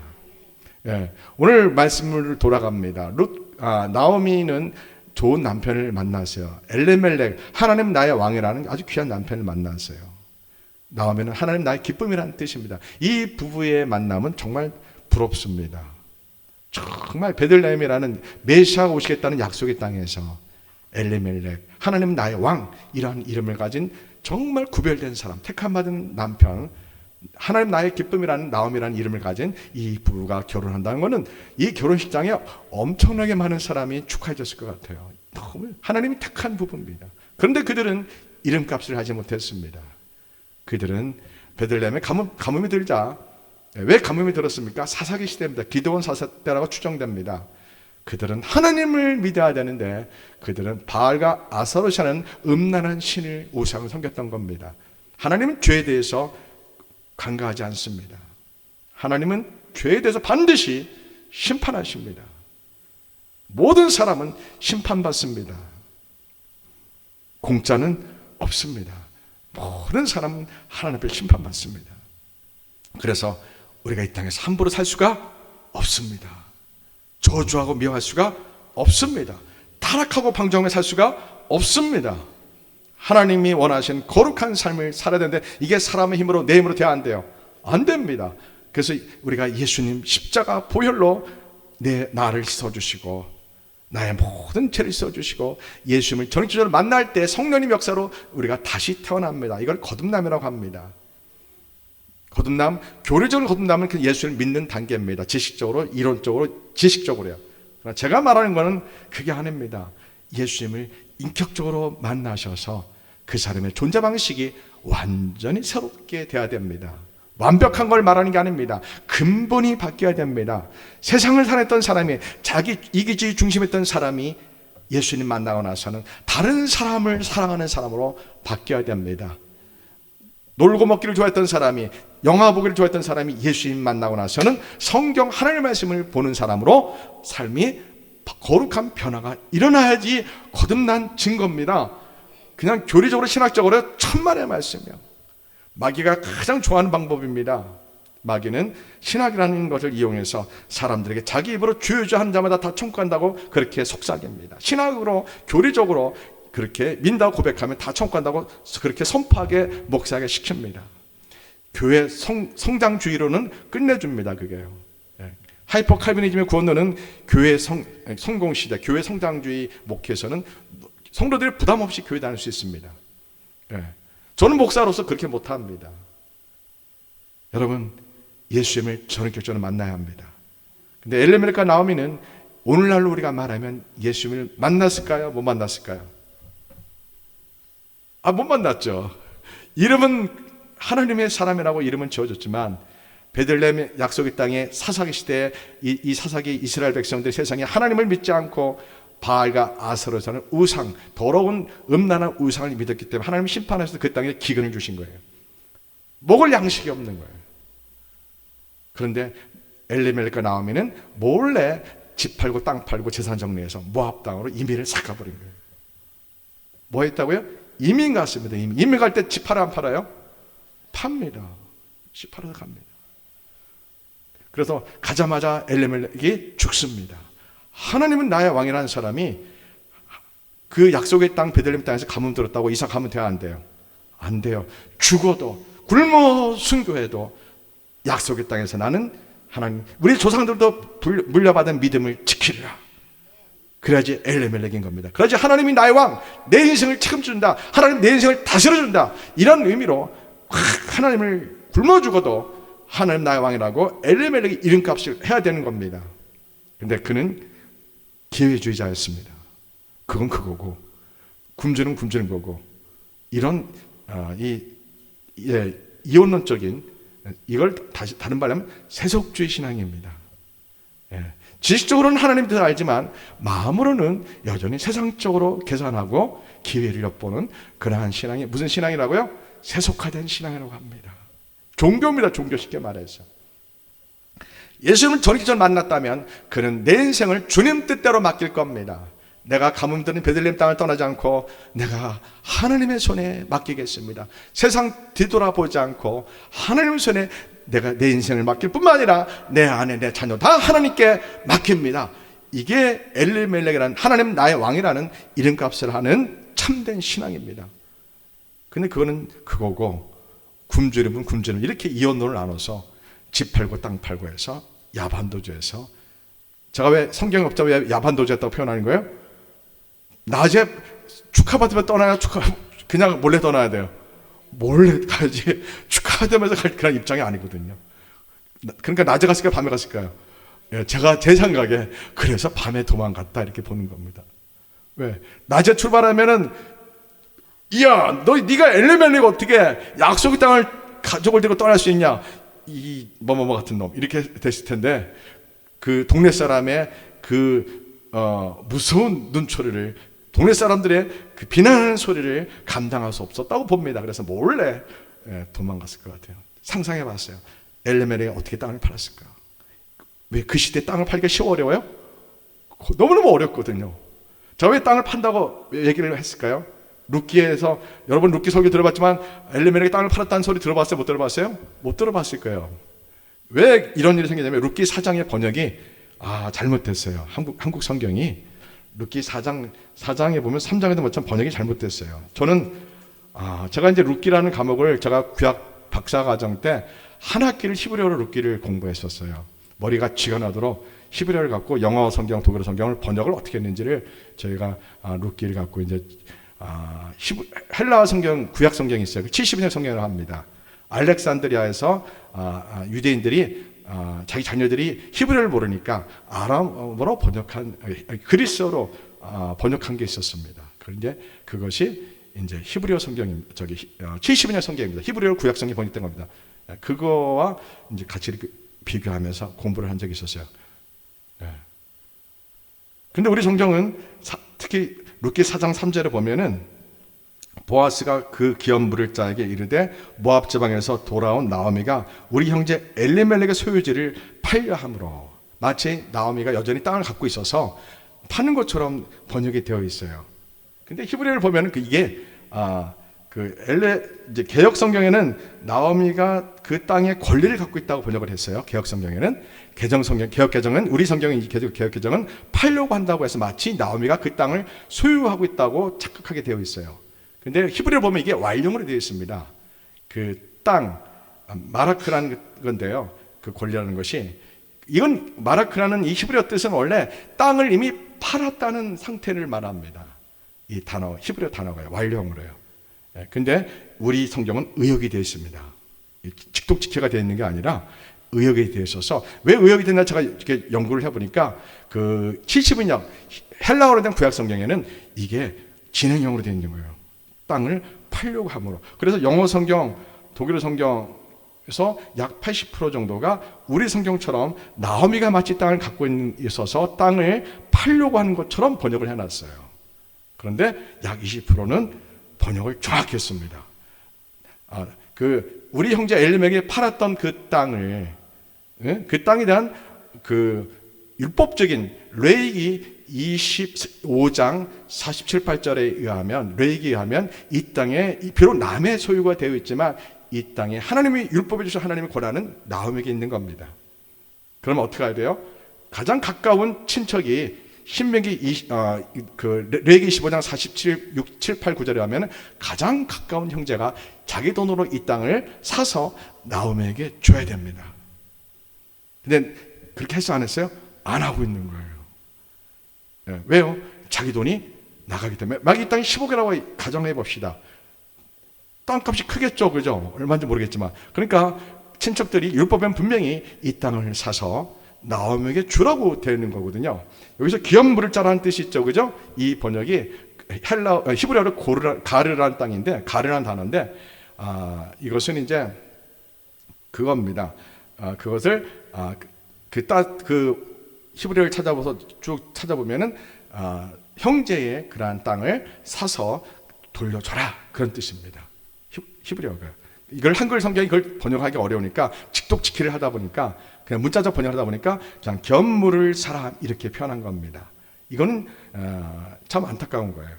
오늘 말씀을 돌아갑니다. 나오미는 좋은 남편을 만났어요. 엘레멜렉, 하나님 나의 왕이라는 아주 귀한 남편을 만났어요. 나오미는 하나님 나의 기쁨이라는 뜻입니다. 이 부부의 만남은 정말 부럽습니다. 정말 베들레헴이라는 메시아가 오시겠다는 약속의 땅에서 엘레멜렉, 하나님 나의 왕이라는 이름을 가진 정말 구별된 사람, 택함받은 남편, 하나님 나의 기쁨이라는 나옴이라는 이름을 가진 이 부부가 결혼한다는 것은 이 결혼식장에 엄청나게 많은 사람이 축하해 줬을 것 같아요. 너무 하나님이 택한 부부입니다. 그런데 그들은 이름값을 하지 못했습니다. 그들은 베들레헴에 가뭄이 들자, 왜 가뭄이 들었습니까? 사사기 시대입니다. 기드온 사사 때라고 추정됩니다. 그들은 하나님을 믿어야 되는데 그들은 바알과 아스타롯이라는 음란한 신을, 우상을 섬겼던 겁니다. 하나님은 죄에 대해서 간과하지 않습니다. 하나님은 죄에 대해서 반드시 심판하십니다. 모든 사람은 심판받습니다. 공짜는 없습니다. 모든 사람은 하나님 앞에 심판받습니다. 그래서 우리가 이 땅에서 함부로 살 수가 없습니다. 저주하고 미워할 수가 없습니다. 타락하고 방종하며 살 수가 없습니다. 하나님이 원하신 거룩한 삶을 살아야 되는데 이게 사람의 힘으로 내 힘으로 돼야 안 돼요. 안 됩니다. 그래서 우리가 예수님 십자가 보혈로 나를 씻어주시고 나의 모든 죄를 씻어주시고 예수님을 전적으로 만날 때 성령님 역사로 우리가 다시 태어납니다. 이걸 거듭남이라고 합니다. 거듭남, 교리적으로 거듭남은 그 예수를 믿는 단계입니다. 지식적으로, 이론적으로, 지식적으로요. 그러나 제가 말하는 것은 그게 아닙니다. 예수님을 인격적으로 만나셔서 그 사람의 존재 방식이 완전히 새롭게 돼야 됩니다. 완벽한 걸 말하는 게 아닙니다. 근본이 바뀌어야 됩니다. 세상을 살았던 사람이, 자기 이기주의 중심했던 사람이 예수님 만나고 나서는 다른 사람을 사랑하는 사람으로 바뀌어야 됩니다. 놀고 먹기를 좋아했던 사람이, 영화 보기를 좋아했던 사람이 예수님 만나고 나서는 성경 하나님의 말씀을 보는 사람으로 삶이 거룩한 변화가 일어나야지 거듭난 증거입니다. 그냥 교리적으로 신학적으로 천만의 말씀이요. 마귀가 가장 좋아하는 방법입니다. 마귀는 신학이라는 것을 이용해서 사람들에게 자기 입으로 주여주하는 자마다 다 청구한다고 그렇게 속삭입니다. 신학으로, 교리적으로 그렇게 민다고 고백하면 다 청구한다고 그렇게 선포하게 목사하게 시킵니다. 교회 성장주의로는 끝내줍니다. 그게요. 하이퍼 칼빈이즘의 구원론은 교회 성공시대, 교회 성장주의 목회에서는 성도들이 부담 없이 교회 다닐 수 있습니다. 저는 목사로서 그렇게 못합니다. 여러분, 예수님을 전격적으로 만나야 합니다. 근데 엘리멜렉과 나오미는 오늘날로 우리가 말하면 예수님을 만났을까요? 못 만났을까요? 못 만났죠. 이름은 하나님의 사람이라고 이름은 지어줬지만 베들레헴 약속의 땅에 사사기 시대에 이 사사기 이스라엘 백성들 세상에 하나님을 믿지 않고 바알과 아세로라는 우상, 더러운 음란한 우상을 믿었기 때문에 하나님이 심판하셔서 그 땅에 기근을 주신 거예요. 먹을 양식이 없는 거예요. 그런데 엘리멜렉과 나오미는 몰래 집 팔고 땅 팔고 재산 정리해서 모압 땅으로 이민을 싹 가버린 거예요. 뭐 했다고요? 이민 갔습니다. 이민 갈 때 집 팔아 안 팔아요? 팝니다. 집 팔아서 갑니다. 그래서 가자마자 엘리멜렉이 죽습니다. 하나님은 나의 왕이라는 사람이 그 약속의 땅 베들레헴 땅에서 가뭄 들었다고 이삭 가면 돼야 안 돼요? 안 돼요. 죽어도 굶어 순교해도 약속의 땅에서 나는 하나님, 우리 조상들도 물려받은 믿음을 지키리라. 그래야지 엘리멜렉인 겁니다. 그래야지 하나님이 나의 왕, 내 인생을 책임진다, 하나님 내 인생을 다스려준다, 이런 의미로 하나님을 굶어 죽어도 하나님 나의 왕이라고 엘리멜렉이 이름값을 해야 되는 겁니다. 근데 그는 기회주의자였습니다. 그건 그거고 굶주는 거고, 이런 이혼론적인, 이걸 다른 말로 하면 세속주의 신앙입니다. 지식적으로는 하나님 뜻을 알지만 마음으로는 여전히 세상적으로 계산하고 기회를 엿보는 그러한 신앙이 무슨 신앙이라고요? 세속화된 신앙이라고 합니다. 종교입니다. 종교, 쉽게 말해서. 예수님을 전기전 만났다면 그는 내 인생을 주님 뜻대로 맡길 겁니다. 내가 가뭄 드는 베들레헴 땅을 떠나지 않고 내가 하나님의 손에 맡기겠습니다. 세상 뒤돌아보지 않고 하나님의 손에 내가 내 인생을 맡길 뿐만 아니라 내 아내, 내 자녀 다 하나님께 맡깁니다. 이게 엘리멜렉이라는, 하나님 나의 왕이라는 이름값을 하는 참된 신앙입니다. 근데 그거는 그거고, 굶주림은 굶주림, 이렇게 이혼론을 나눠서 집 팔고 땅 팔고 해서 야반도주에서, 제가 왜 성경에 없자 왜 야반도주였다고 표현하는 거예요? 낮에 축하받으면 떠나야 그냥 몰래 떠나야 돼요. 몰래 가야지 축하받으면서 갈 그런 입장이 아니거든요. 그러니까 낮에 갔을까요? 밤에 갔을까요? 제가 제 생각에 그래서 밤에 도망갔다 이렇게 보는 겁니다. 왜? 낮에 출발하면은 이야, 네가 엘리멜렉 어떻게 약속의 땅을 가족을 들고 떠날 수 있냐? 이 뭐뭐뭐 같은 놈, 이렇게 됐을 텐데 그 동네 사람의 무서운 눈초리를, 동네 사람들의 그 비난하는 소리를 감당할 수 없었다고 봅니다. 그래서 몰래 도망갔을 것 같아요. 상상해 봤어요. 엘리멜렉이 어떻게 땅을 팔았을까? 왜 그 시대에 땅을 팔기가 쉬워 어려워요? 너무너무 어렵거든요. 자, 왜 땅을 판다고 얘기를 했을까요? 룻기에서 여러분 룻기 설교 들어봤지만 엘리멜렉이 땅을 팔았다는 소리 들어봤어요? 못 들어봤어요? 못 들어봤을 거예요. 왜 이런 일이 생기냐면 룻기 4장의 번역이 잘못됐어요. 한국 성경이 룻기 4장에 보면 3장에도 마찬 번역이 잘못됐어요. 저는 제가 이제 룻기라는 과목을 제가 구약 박사과정 때 한 학기를 히브리어로 룻기를 공부했었어요. 머리가 쥐가 나도록 히브리어를 갖고 영어 성경, 독일어 성경을 번역을 어떻게 했는지를 저희가 룻기를 갖고 이제 헬라어 성경, 구약 성경이 있어요. 70년 성경을 합니다. 알렉산드리아에서 유대인들이 자기 자녀들이 히브리어를 모르니까 아람어로 번역한 그리스어로 번역한 게 있었습니다. 그런데 그것이 이제 히브리어 성경입니다. 70년 성경입니다. 히브리어 구약 성경이 번역된 겁니다. 그거와 이제 같이 이렇게 비교하면서 공부를 한 적이 있었어요. 근데 우리 성경은 특히 룻기 4장 3절에 보면은 보아스가 그 기업물을 자에게 이르되 모압 지방에서 돌아온 나오미가 우리 형제 엘리멜렉의 소유지를 팔려 함으로, 마치 나오미가 여전히 땅을 갖고 있어서 파는 것처럼 번역이 되어 있어요. 근데 히브리어를 보면은 이게 이제 개역 성경에는 나오미가 그 땅의 권리를 갖고 있다고 번역을 했어요. 개역 성경에는. 개정 성경, 개역 개정은, 우리 성경인 개역 개정은 팔려고 한다고 해서 마치 나오미가 그 땅을 소유하고 있다고 착각하게 되어 있어요. 근데 히브리어를 보면 이게 Y형으로 되어 있습니다. 그 땅, 마라크라는 건데요. 그 권리라는 것이, 이건 마라크라는 이 히브리어 뜻은 원래 땅을 이미 팔았다는 상태를 말합니다. 이 단어, 히브리어 단어가요. Y형으로요. 근데 우리 성경은 의역이 되어 있습니다. 직독직해가 되어 있는 게 아니라 의역이 되어 있어서, 왜 의역이 됐나 제가 이렇게 연구를 해보니까 그 70인역 헬라어로 된 구약 성경에는 이게 진행형으로 되어 있는 거예요. 땅을 팔려고 함으로. 그래서 영어 성경, 독일어 성경에서 약 80% 정도가 우리 성경처럼 나오미가 마치 땅을 갖고 있어서 땅을 팔려고 하는 것처럼 번역을 해놨어요. 그런데 약 20%는 번역을 정확히 했습니다. 우리 형제 엘리멜렉이 팔았던 그 땅을, 그 땅에 대한 그 율법적인 레위기 25장 47, 8절에 의하면, 레위기에 의하면 이 땅에 비록 남의 소유가 되어 있지만 이 땅에 하나님이 율법해 주신 하나님의 권한은 나오미에게 있는 겁니다. 그러면 어떻게 해야 돼요? 가장 가까운 친척이 신명기 레위기 25장 47, 6, 7, 8, 9절에 하면 가장 가까운 형제가 자기 돈으로 이 땅을 사서 나오미에게 줘야 됩니다. 근데 그렇게 했어 안 했어요? 안 하고 있는 거예요. 왜요? 자기 돈이 나가기 때문에. 막 이 땅이 15개라고 가정해 봅시다. 땅값이 크겠죠, 그죠? 얼마인지 모르겠지만. 그러니까 친척들이 율법엔 분명히 이 땅을 사서 나오미에게 주라고 되는 거거든요. 여기서 기업물을 짜라는 뜻이 있죠, 그죠? 이 번역이 히브리어로 가르라는 땅인데, 가르라는 단어인데, 이것은 이제 그겁니다. 그것을 히브리어를 쭉 찾아보면은 형제의 그러한 땅을 사서 돌려줘라, 그런 뜻입니다. 히브리어가. 이걸 한글 성경이 이걸 번역하기 어려우니까 직독직히를 하다 보니까, 그냥 문자적 번역을 하다 보니까 그냥 견물을 사라 이렇게 표현한 겁니다. 이거는 참 안타까운 거예요.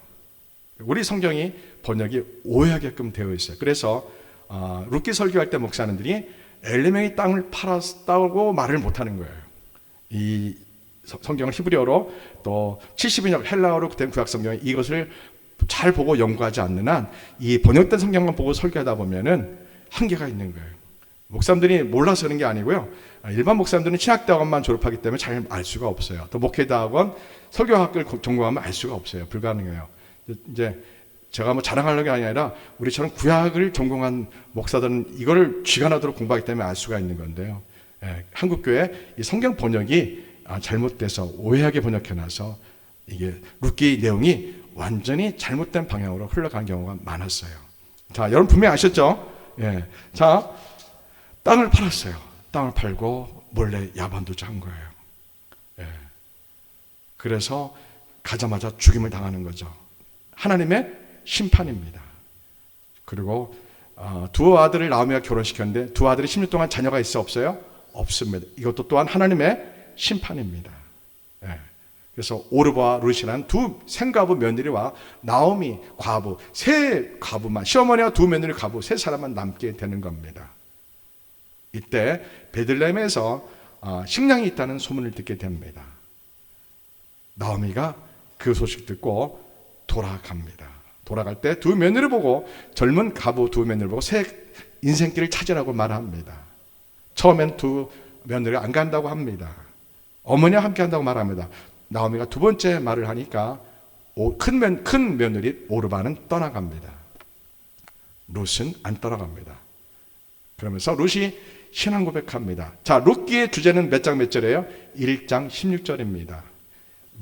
우리 성경이 번역이 오해하게끔 되어 있어요. 그래서 룻기 설교할 때 목사님들이 엘리멜렉이 땅을 팔았다고 말을 못하는 거예요. 이 성경을 히브리어로 또 70인역 헬라어로 된 구약 성경이 이것을 잘 보고 연구하지 않는 한 이 번역된 성경만 보고 설교하다 보면은 한계가 있는 거예요. 목사님들이 몰라서 그런 게 아니고요. 일반 목사님들은 신학대학원만 졸업하기 때문에 잘 알 수가 없어요. 또 목회대학원, 설교학을 전공하면 알 수가 없어요. 불가능해요. 이제 제가 뭐 자랑하려는 게 아니라 우리처럼 구약을 전공한 목사들은 이거를 쥐가 나도록 공부하기 때문에 알 수가 있는 건데요. 한국교회 이 성경 번역이 잘못돼서 오해하게 번역해놔서 이게 룻기 내용이 완전히 잘못된 방향으로 흘러간 경우가 많았어요. 자, 여러분 분명히 아셨죠? 자, 땅을 팔았어요. 땅을 팔고 몰래 야반도주 한 거예요. 그래서 가자마자 죽임을 당하는 거죠. 하나님의 심판입니다. 그리고 두 아들을 나오미가 결혼시켰는데 두 아들이 10년 동안 자녀가 있어 없어요? 없습니다. 이것도 또한 하나님의 심판입니다. 그래서 오르바와 룻이라는 두 생가부 며느리와 나오미 과부, 세 과부만, 시어머니와 두 며느리 과부 세 사람만 남게 되는 겁니다. 이때 베들레헴에서 식량이 있다는 소문을 듣게 됩니다. 나오미가 그 소식 듣고 돌아갑니다. 돌아갈 때 두 며느리 보고, 젊은 과부 두 며느리 보고 새 인생길을 찾으라고 말합니다. 처음엔 두 며느리가 안 간다고 합니다. 어머니와 함께 한다고 말합니다. 나오미가 두 번째 말을 하니까 큰 며느리 오르바는 떠나갑니다. 룻은 안 떠나갑니다. 그러면서 룻이 신앙 고백합니다. 자, 룻기의 주제는 몇 장 몇 절이에요? 1장 16절입니다.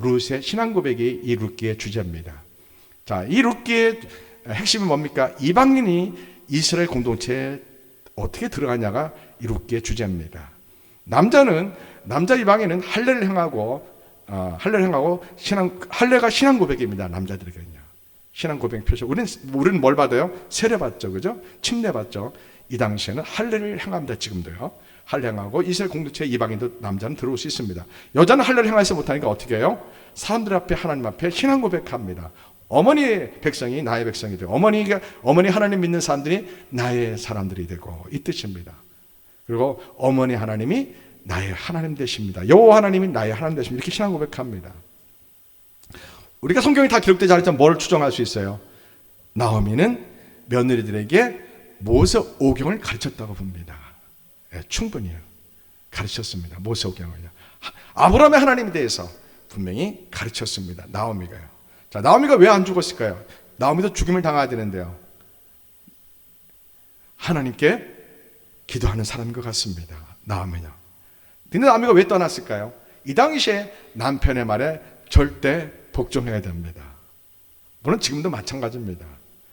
룻의 신앙 고백이 이 룻기의 주제입니다. 자, 이 룻기의 핵심은 뭡니까? 이방인이 이스라엘 공동체에 어떻게 들어가냐가 이 룻기의 주제입니다. 남자 이방인은 할례를 행하고 할례가 신앙 고백입니다. 남자들에게는요. 신앙 고백 표시. 우리는 뭘 받아요? 세례 받죠, 그죠? 침례 받죠. 이 당시에는 할례를 행합니다. 지금도요. 할례 행하고 이스라엘 공동체 이방인도 남자는 들어올 수 있습니다. 여자는 할례를 행하지 못하니까 어떻게 해요? 사람들 앞에, 하나님 앞에 신앙 고백합니다. 어머니의 백성이 나의 백성이 되고, 어머니 하나님 믿는 사람들이 나의 사람들이 되고, 이 뜻입니다. 그리고 어머니 하나님이 나의 하나님 되십니다. 여호와 하나님이 나의 하나님 되십니다. 이렇게 신앙 고백합니다. 우리가 성경이 다 기록되지 않았지만 뭘 추정할 수 있어요? 나오미는 며느리들에게 모세 오경을 가르쳤다고 봅니다. 네, 충분히요. 가르쳤습니다. 모세 오경을요. 아브라함의 하나님에 대해서 분명히 가르쳤습니다. 나오미가요. 자, 나오미가 왜 안 죽었을까요? 나오미도 죽임을 당해야 되는데요. 하나님께 기도하는 사람인 것 같습니다. 나오미요. 근데 나오미가 왜 떠났을까요? 이 당시에 남편의 말에 절대 복종해야 됩니다. 물론 지금도 마찬가지입니다.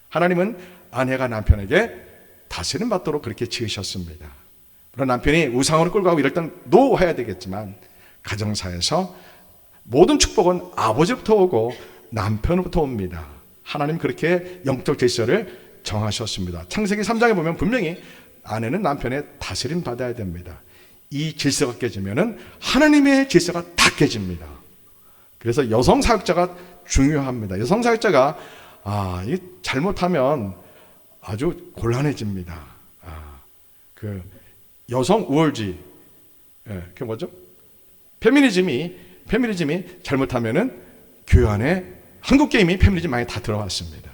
하나님은 아내가 남편에게 다스림 받도록 그렇게 지으셨습니다. 물론 남편이 우상으로 끌고 가고 이럴 땐 노 해야 되겠지만, 가정사에서 모든 축복은 아버지부터 오고 남편으로부터 옵니다. 하나님 그렇게 영적 질서를 정하셨습니다. 창세기 3장에 보면 분명히 아내는 남편의 다스림 받아야 됩니다. 이 질서가 깨지면은 하나님의 질서가 다 깨집니다. 그래서 여성 사역자가 중요합니다. 여성 사역자가 이 잘못하면 아주 곤란해집니다. 그 여성 우월주의, 그게 뭐죠? 페미니즘이 잘못하면은 교회 안에 한국 게임이 페미니즘 많이 다 들어왔습니다.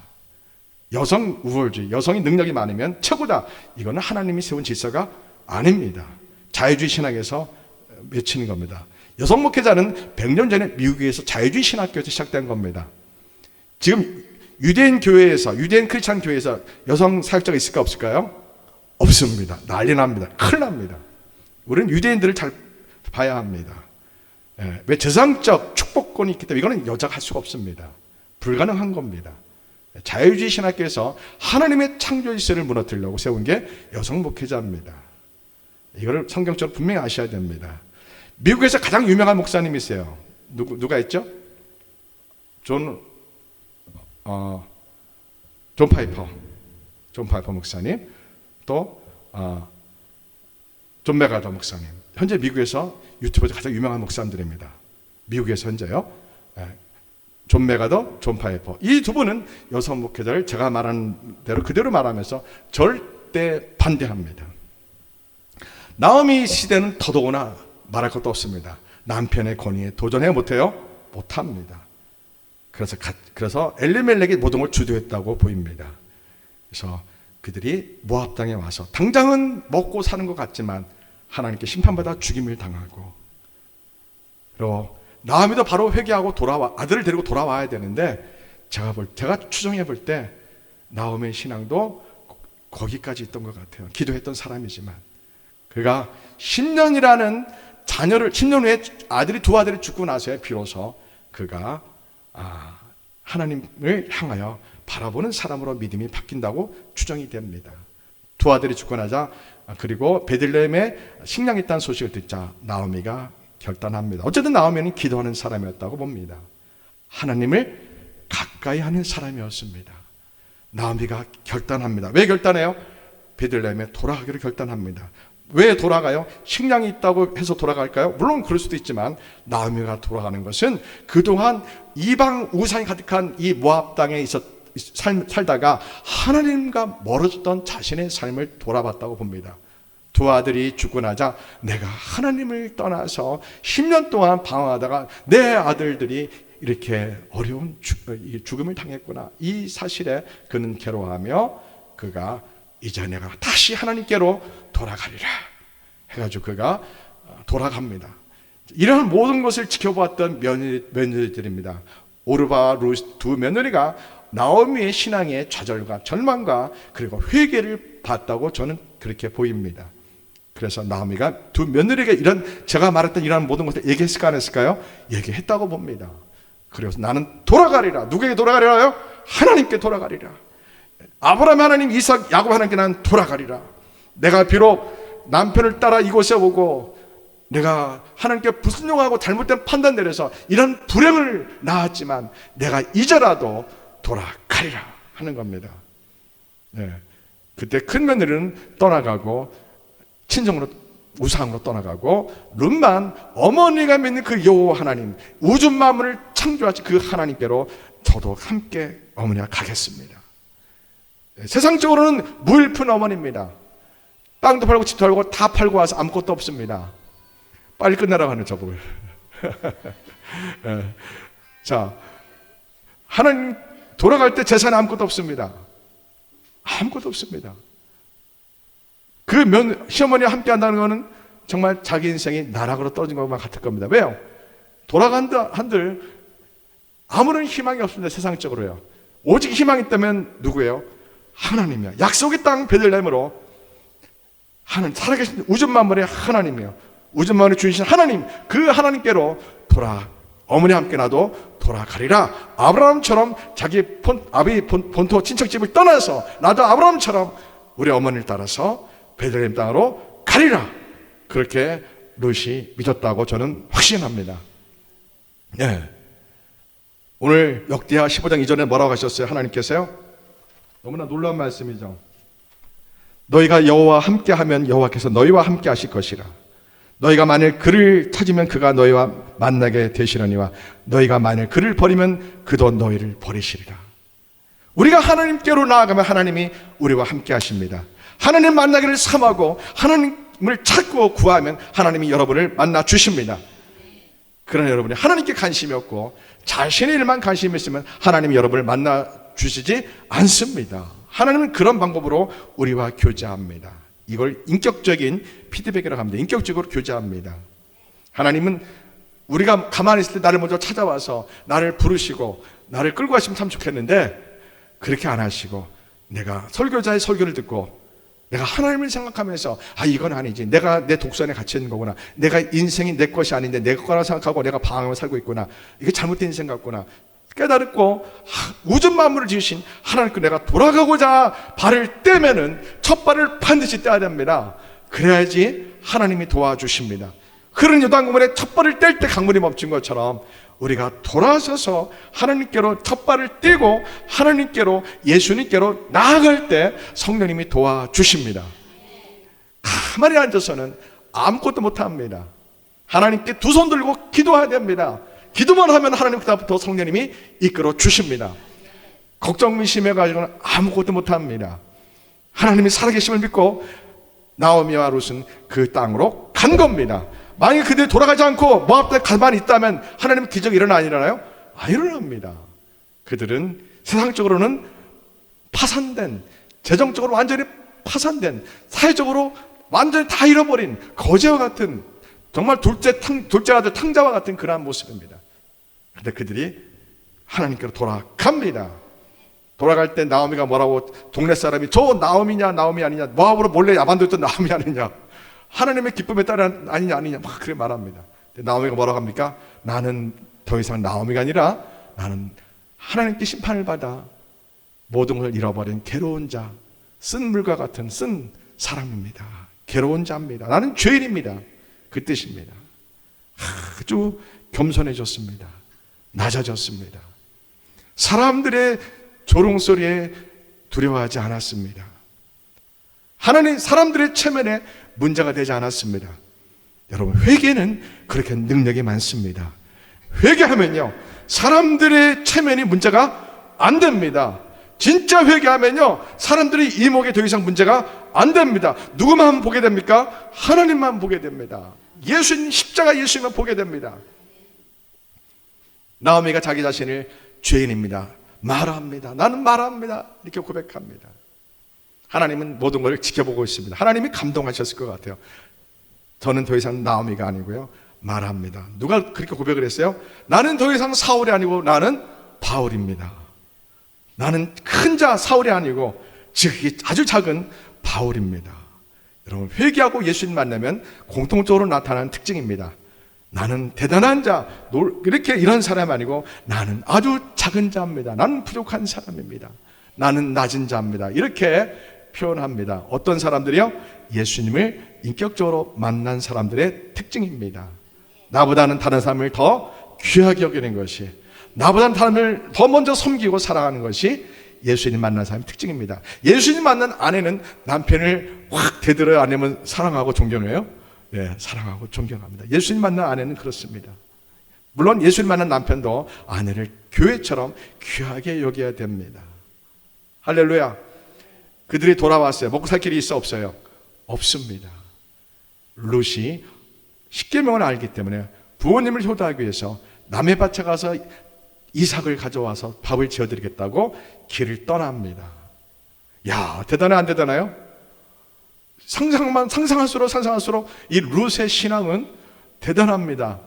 여성 우월주의, 여성이 능력이 많으면 최고다. 이거는 하나님이 세운 질서가 아닙니다. 자유주의 신학에서 외치는 겁니다. 여성 목회자는 100년 전에 미국에서 자유주의 신학교에서 시작된 겁니다. 지금 유대인 크리스찬 교회에서 여성 사역자가 있을까 없을까요? 없습니다. 난리 납니다. 큰일 납니다. 우리는 유대인들을 잘 봐야 합니다. 왜 재상적 축복권이 있기 때문에 이거는 여자가 할 수가 없습니다. 불가능한 겁니다. 자유주의 신학교에서 하나님의 창조 질서를 무너뜨리려고 세운 게 여성 목회자입니다. 이거를 성경적으로 분명히 아셔야 됩니다. 미국에서 가장 유명한 목사님이 있어요. 누가 있죠? 존 파이퍼 목사님, 또 존 메가더 목사님. 현재 미국에서 유튜브에서 가장 유명한 목사님들입니다. 미국에서 현재요. 존 메가더, 존 파이퍼. 이 두 분은 여성 목회자를 제가 말한 대로 그대로 말하면서 절대 반대합니다. 나오미 시대는 더더구나 말할 것도 없습니다. 남편의 권위에 도전해 못해요? 못합니다. 그래서 엘리멜렉이 모든 걸 주도했다고 보입니다. 그래서 그들이 모압 땅에 와서 당장은 먹고 사는 것 같지만 하나님께 심판받아 죽임을 당하고, 그리고 나오미도 바로 회개하고 아들을 데리고 돌아와야 되는데, 제가 추정해 볼 때 나오미의 신앙도 거기까지 있던 것 같아요. 기도했던 사람이지만 그가 10년이라는 10년 후에 두 아들이 죽고 나서야 비로소 그가 하나님을 향하여 바라보는 사람으로 믿음이 바뀐다고 추정이 됩니다. 두 아들이 죽고 나자, 그리고 베들레헴에 식량이 있다는 소식을 듣자 나오미가 결단합니다. 어쨌든 나오미는 기도하는 사람이었다고 봅니다. 하나님을 가까이 하는 사람이었습니다. 나오미가 결단합니다. 왜 결단해요? 베들레헴에 돌아가기로 결단합니다. 왜 돌아가요? 식량이 있다고 해서 돌아갈까요? 물론 그럴 수도 있지만 나오미가 돌아가는 것은 그동안 이방 우상이 가득한 이 모압 땅에 살다가 하나님과 멀어졌던 자신의 삶을 돌아봤다고 봅니다. 두 아들이 죽고 나자 내가 하나님을 떠나서 10년 동안 방황하다가 내 아들들이 이렇게 어려운 죽음을 당했구나. 이 사실에 그는 괴로워하며 그가 이제 내가 다시 하나님께로 돌아가리라 해가지고 그가 돌아갑니다. 이런 모든 것을 지켜보았던 며느리들입니다. 오르바와 루스 두 며느리가 나오미의 신앙의 좌절과 절망과 그리고 회개를 봤다고 저는 그렇게 보입니다. 그래서 나오미가 두 며느리에게 이런 제가 말했던 이런 모든 것을 얘기했을까 안 했을까요? 얘기했다고 봅니다. 그래서 나는 돌아가리라. 누구에게 돌아가리라요? 하나님께 돌아가리라. 아브라함 하나님, 이삭, 야곱 하나님께 나는 돌아가리라. 내가 비록 남편을 따라 이곳에 오고 내가 하나님께 불순종하고 잘못된 판단 내려서 이런 불행을 낳았지만 내가 이제라도 돌아가리라 하는 겁니다. 네. 그때 큰 며느리는 떠나가고 친정으로 우상으로 떠나가고 룻만 어머니가 믿는 그 여호와 하나님 우주 만물을 창조하신 그 하나님께로 저도 함께 어머니와 가겠습니다. 세상적으로는 무일푼 어머니입니다. 땅도 팔고 집도 팔고 다 팔고 와서 아무것도 없습니다. 빨리 끝내라고 하는 저보고. 자, 하나님 돌아갈 때 재산에 아무것도 없습니다. 아무것도 없습니다. 그 시어머니와 함께 한다는 것은 정말 자기 인생이 나락으로 떨어진 것만 같을 겁니다. 왜요? 돌아간다 한들 아무런 희망이 없습니다. 세상적으로요. 오직 희망이 있다면 누구예요? 하나님이야. 약속의 땅 베들레헴으로 하나님, 살아계신 우주 만물의 하나님이요. 우주 만물을 주신 하나님, 그 하나님께로 어머니 함께 나도 돌아가리라. 아브라함처럼 자기 본토 친척집을 떠나서 나도 아브라함처럼 우리 어머니를 따라서 베들레헴 땅으로 가리라. 그렇게 룻이 믿었다고 저는 확신합니다. 네. 오늘 역대하 15장 이전에 뭐라고 하셨어요? 하나님께서요? 너무나 놀라운 말씀이죠. 너희가 여호와와 함께하면 여호와께서 너희와 함께 하실 것이라. 너희가 만일 그를 찾으면 그가 너희와 만나게 되시려니와 너희가 만일 그를 버리면 그도 너희를 버리시리라. 우리가 하나님께로 나아가면 하나님이 우리와 함께 하십니다. 하나님 만나기를 삼하고 하나님을 찾고 구하면 하나님이 여러분을 만나 주십니다. 그러나 여러분이 하나님께 관심이 없고 자신의 일만 관심이 있으면 하나님이 여러분을 만나 주시지 않습니다. 하나님은 그런 방법으로 우리와 교제합니다. 이걸 인격적인 피드백이라고 합니다. 인격적으로 교제합니다. 하나님은 우리가 가만히 있을 때 나를 먼저 찾아와서 나를 부르시고 나를 끌고 가시면 참 좋겠는데 그렇게 안 하시고 내가 설교자의 설교를 듣고 내가 하나님을 생각하면서 이건 아니지. 내가 내 독선에 갇혀 있는 거구나. 내가 인생이 내 것이 아닌데 내 거라 생각하고 내가 방황을 살고 있구나. 이게 잘못된 인생 같구나. 깨달았고 우주 만물을 지으신 하나님께 내가 돌아가고자 발을 떼면은 첫 발을 반드시 떼야 됩니다. 그래야지 하나님이 도와주십니다. 그런 요단강물에 첫 발을 뗄 때 강물이 멈춘 것처럼 우리가 돌아서서 하나님께로 첫 발을 떼고 하나님께로 예수님께로 나아갈 때 성령님이 도와주십니다. 가만히 앉아서는 아무것도 못합니다. 하나님께 두 손 들고 기도해야 됩니다. 기도만 하면 하나님 그다음부터 성령님이 이끌어 주십니다. 걱정 의심해가지고는 아무것도 못합니다. 하나님이 살아계심을 믿고 나오미와 룻은 그 땅으로 간 겁니다. 만약에 그들이 돌아가지 않고 모압 땅에 가만히 있다면 하나님 기적이 일어나 안 일어나요? 안 일어납니다. 그들은 세상적으로는 파산된, 재정적으로 완전히 파산된, 사회적으로 완전히 다 잃어버린 거지와 같은 정말 둘째 아들 탕자와 같은 그러한 모습입니다. 그런데 그들이 하나님께로 돌아갑니다. 돌아갈 때 나오미가 뭐라고 동네 사람이 저 나오미냐 나오미 아니냐 모압으로 몰래 야반도했던 나오미 아니냐 하나님의 기쁨의 딸 아니냐 막 그렇게 말합니다. 나오미가 뭐라고 합니까? 나는 더 이상 나오미가 아니라 나는 하나님께 심판을 받아 모든 걸 잃어버린 괴로운 자, 쓴 물과 같은 쓴 사람입니다. 괴로운 자입니다. 나는 죄인입니다. 그 뜻입니다. 아주 겸손해졌습니다. 낮아졌습니다. 사람들의 조롱소리에 두려워하지 않았습니다. 하나님 사람들의 체면에 문제가 되지 않았습니다. 여러분, 회개는 그렇게 능력이 많습니다. 회개하면요, 사람들의 체면이 문제가 안 됩니다. 진짜 회개하면요, 사람들의 이목에 더 이상 문제가 안 됩니다. 누구만 보게 됩니까? 하나님만 보게 됩니다. 예수님, 십자가 예수님만 보게 됩니다. 나오미가 자기 자신을 죄인입니다, 말합니다. 나는 말합니다. 이렇게 고백합니다. 하나님은 모든 걸 지켜보고 있습니다. 하나님이 감동하셨을 것 같아요. 저는 더 이상 나오미가 아니고요, 말합니다. 누가 그렇게 고백을 했어요? 나는 더 이상 사울이 아니고 나는 바울입니다. 나는 큰 자 사울이 아니고 즉 아주 작은 바울입니다. 여러분, 회개하고 예수님 만나면 공통적으로 나타나는 특징입니다. 나는 대단한 자, 이렇게 이런 사람이 아니고 나는 아주 작은 자입니다. 나는 부족한 사람입니다. 나는 낮은 자입니다. 이렇게 표현합니다. 어떤 사람들이요? 예수님을 인격적으로 만난 사람들의 특징입니다. 나보다는 다른 사람을 더 귀하게 여기는 것이, 나보다는 다른 사람을 더 먼저 섬기고 사랑하는 것이 예수님 만난 사람의 특징입니다. 예수님 만난 아내는 남편을 확 대들어요? 아니면 사랑하고 존경해요? 네, 사랑하고 존경합니다. 예수님 만난 아내는 그렇습니다. 물론 예수님 만난 남편도 아내를 교회처럼 귀하게 여겨야 됩니다. 할렐루야. 그들이 돌아왔어요. 먹고 살 길이 있어 없어요? 없습니다. 룻이 십계명을 알기 때문에 부모님을 효도하기 위해서 남의 밭에 가서 이삭을 가져와서 밥을 지어드리겠다고 길을 떠납니다. 야, 대단해 안 대단해요? 상상할수록 이 룻의 신앙은 대단합니다.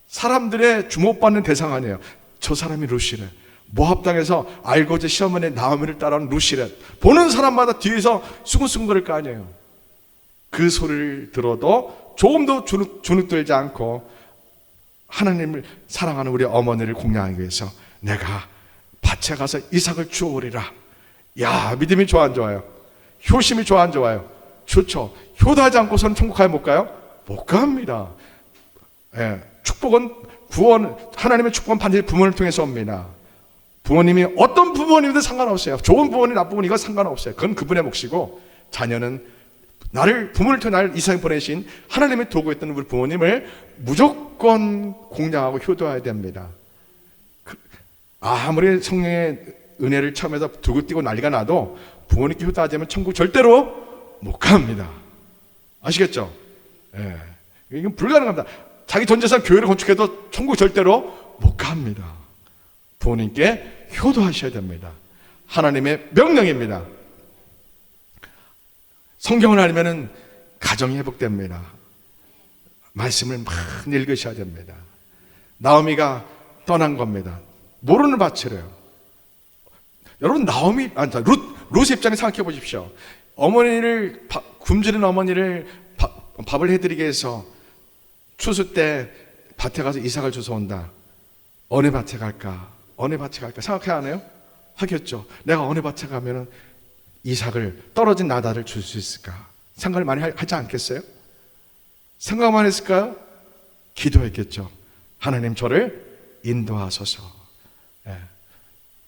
사람들의 주목받는 대상 아니에요. 저 사람이 룻이래. 모압 땅에서 알고자 시어머니 나오미를 따라온 룻이래. 보는 사람마다 뒤에서 수근수근거릴 거 아니에요. 그 소리를 들어도 조금도 주눅들지 않고 하나님을 사랑하는 우리 어머니를 공략하기 위해서 내가 밭에 가서 이삭을 주워오리라. 야, 믿음이 좋아 안 좋아요? 효심이 좋아 안 좋아요? 좋죠. 효도하지 않고서는 천국 가요 못 가요? 못 갑니다. 예, 축복은 구원, 하나님의 축복은 반드시 부모를 통해서 옵니다. 부모님이 어떤 부모님이든 상관없어요. 좋은 부모님, 나쁜 부모님, 이거 상관없어요. 그건 그분의 몫이고, 자녀는 부모를 통해 나를 이 세상에 보내신 하나님의 도구였던 우리 부모님을 무조건 공략하고 효도해야 됩니다. 아무리 성령의 은혜를 처음에서 두고 뛰고 난리가 나도 부모님께 효도하지 않으면 천국 절대로 못 갑니다. 아시겠죠? 예. 이건 불가능합니다. 자기 전 재산 교회를 건축해도 천국 절대로 못 갑니다. 부모님께 효도하셔야 됩니다. 하나님의 명령입니다. 성경을 알면은 가정이 회복됩니다. 말씀을 많이 읽으셔야 됩니다. 나오미가 떠난 겁니다. 모르는 밭이래요. 여러분, 룻의 입장에 생각해 보십시오. 어머니를, 굶주린 어머니를 밥을 해드리기 위해서 추수 때 밭에 가서 이삭을 주워온다. 어느 밭에 갈까? 어느 밭에 갈까? 생각해야 하나요? 하겠죠. 내가 어느 밭에 가면은 이삭을, 떨어진 나다를 줄 수 있을까? 생각을 많이 하지 않겠어요? 생각만 했을까요? 기도했겠죠. 하나님 저를 인도하소서. 예.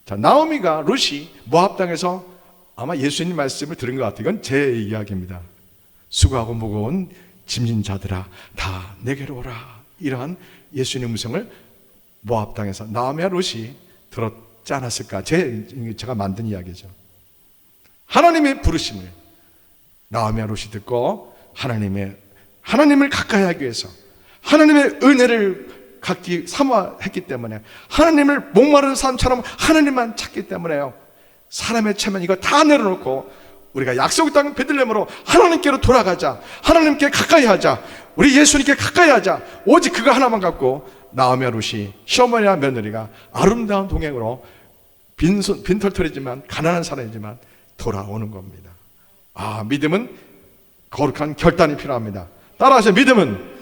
자, 나오미가, 룻이 모압 땅에서 아마 예수님 말씀을 들은 것 같아요. 이건 제 이야기입니다. 수고하고 무거운 짐진 자들아 다 내게로 오라. 이러한 예수님 음성을 모압 땅에서 나오미와 룻이 들었지 않았을까? 제가 만든 이야기죠. 하나님의 부르심을 나오미와 룻이 듣고 하나님을 가까이 하기 위해서 하나님의 은혜를 갖기 사모했기 때문에, 하나님을 목마른 사람처럼 하나님만 찾기 때문에요. 사람의 체면 이거 다 내려놓고 우리가 약속 땅 베들레헴으로 하나님께로 돌아가자. 하나님께 가까이 하자. 우리 예수님께 가까이 하자. 오직 그거 하나만 갖고 나오미와 룻이, 시어머니와 며느리가 아름다운 동행으로 빈털털이지만 가난한 사람이지만 돌아오는 겁니다. 아, 믿음은 거룩한 결단이 필요합니다. 따라하세요. 믿음은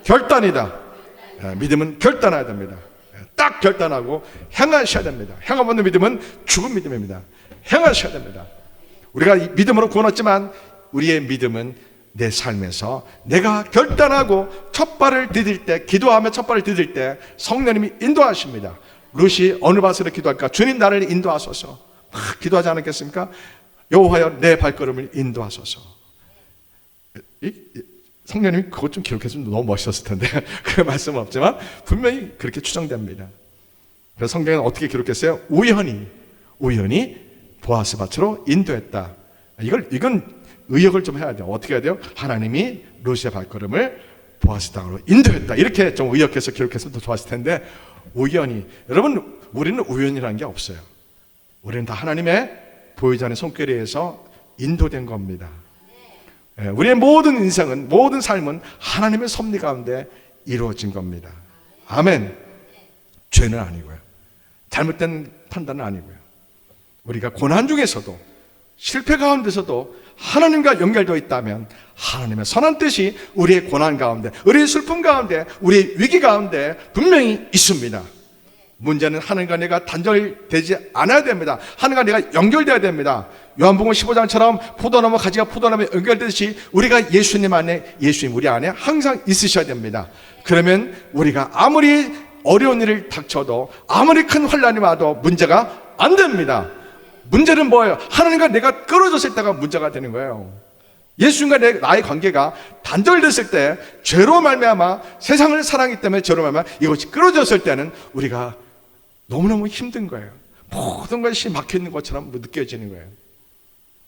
결단이다. 믿음은 결단해야 됩니다. 딱 결단하고 행하셔야 됩니다. 행함 없는 믿음은 죽은 믿음입니다. 행하셔야 됩니다. 우리가 믿음으로 구원했지만 우리의 믿음은 내 삶에서 내가 결단하고 첫 발을 디딜 때, 기도하며 첫 발을 디딜 때 성령님이 인도하십니다. 룻이 어느 밭으로 기도할까? 주님 나를 인도하소서. 막 기도하지 않았겠습니까? 여호와여 내 발걸음을 인도하소서. 성령님이 그것 좀 기록했으면 너무 멋있었을 텐데 그 말씀은 없지만 분명히 그렇게 추정됩니다. 그래서 성경은 어떻게 기록했어요? 우연히 보아스 밭으로 인도했다. 이건 의역을 좀 해야 돼요. 어떻게 해야 돼요? 하나님이 룻의 발걸음을 보아스 땅으로 인도했다. 이렇게 좀 의역해서 기록했으면 더 좋았을 텐데 우연히. 여러분, 우리는 우연이라는 게 없어요. 우리는 다 하나님의 보이지 않는 손길에 의해서 인도된 겁니다. 우리의 모든 인생은, 모든 삶은 하나님의 섭리 가운데 이루어진 겁니다. 아멘. 죄는 아니고요, 잘못된 판단은 아니고요, 우리가 고난 중에서도 실패 가운데서도 하나님과 연결되어 있다면 하나님의 선한 뜻이 우리의 고난 가운데, 우리의 슬픔 가운데, 우리의 위기 가운데 분명히 있습니다. 문제는 하나님과 내가 단절되지 않아야 됩니다. 하나님과 내가 연결되어야 됩니다. 요한복음 15장처럼 포도나무 가지가 포도나무에 연결되듯이 우리가 예수님 안에, 예수님 우리 안에 항상 있으셔야 됩니다. 그러면 우리가 아무리 어려운 일을 닥쳐도, 아무리 큰 환난이 와도 문제가 안 됩니다. 문제는 뭐예요? 하나님과 내가 끊어졌을 때가 문제가 되는 거예요. 예수님과 나의 관계가 단절됐을 때, 죄로 말미암아, 세상을 사랑하기 때문에 죄로 말미암아 이것이 끊어졌을 때는 우리가 너무너무 힘든 거예요. 모든 것이 막혀있는 것처럼 느껴지는 거예요.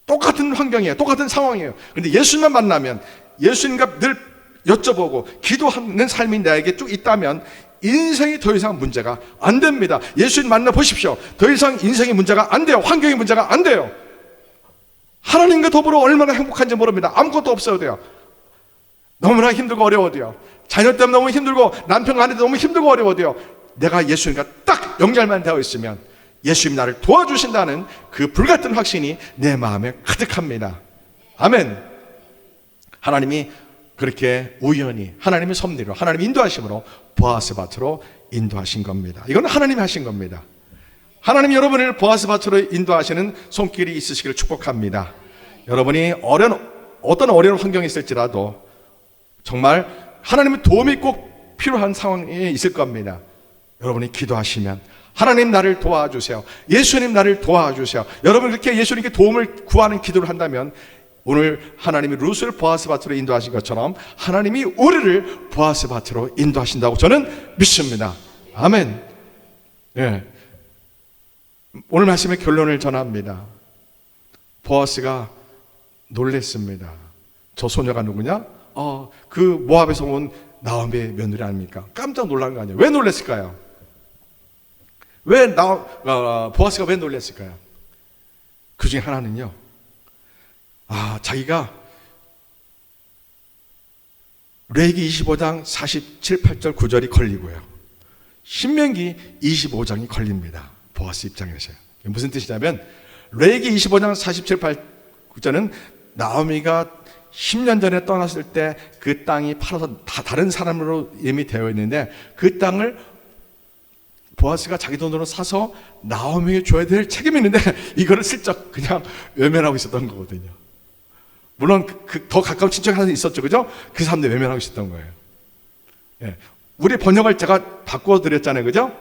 똑같은 환경이에요. 똑같은 상황이에요. 그런데 예수님만 만나면, 예수님과 늘 여쭤보고 기도하는 삶이 나에게 쭉 있다면 인생이 더 이상 문제가 안 됩니다. 예수님 만나보십시오. 더 이상 인생의 문제가 안 돼요. 환경의 문제가 안 돼요. 하나님과 더불어 얼마나 행복한지 모릅니다. 아무것도 없어도 돼요. 너무나 힘들고 어려워도요, 자녀 때문에 너무 힘들고 남편과 아내도 너무 힘들고 어려워도요, 내가 예수님과 딱 연결만 되어 있으면 예수님이 나를 도와주신다는 그 불같은 확신이 내 마음에 가득합니다. 아멘. 하나님이 그렇게 우연히 하나님의 섭리로, 하나님의 인도하심으로 보아스 밭으로 인도하신 겁니다. 이건 하나님이 하신 겁니다. 하나님이 여러분을 보아스 밭으로 인도하시는 손길이 있으시기를 축복합니다. 여러분이 어떤 어려운 환경이 있을지라도 정말 하나님의 도움이 꼭 필요한 상황이 있을 겁니다. 여러분이 기도하시면 하나님 나를 도와주세요, 예수님 나를 도와주세요, 여러분 그렇게 예수님께 도움을 구하는 기도를 한다면 오늘 하나님이 룻을 보아스 밭으로 인도하신 것처럼 하나님이 우리를 보아스 밭으로 인도하신다고 저는 믿습니다. 아멘. 네. 오늘 말씀의 결론을 전합니다. 보아스가 놀랬습니다. 저 소녀가 누구냐? 그 모압에서 온 나오미의 며느리 아닙니까? 깜짝 놀란 거 아니에요. 왜 놀랬을까요? 보아스가 왜 놀랬을까요? 그 중에 하나는요, 자기가 레위기 25장 47, 8절 9절이 걸리고요, 신명기 25장이 걸립니다. 보아스 입장에서요. 무슨 뜻이냐면, 레위기 25장 47, 8, 9절은 나오미가 10년 전에 떠났을 때 그 땅이 팔아서 다 다른 사람으로 이미 되어 있는데, 그 땅을 보아스가 자기 돈으로 사서 나오미에게 줘야 될 책임이 있는데 이거를 슬쩍 그냥 외면하고 있었던 거거든요. 물론 더 가까운 친척이 하나 있었죠, 그죠? 그 사람들 외면하고 있었던 거예요. 예. 우리 번역을 제가 바꿔드렸잖아요, 그죠?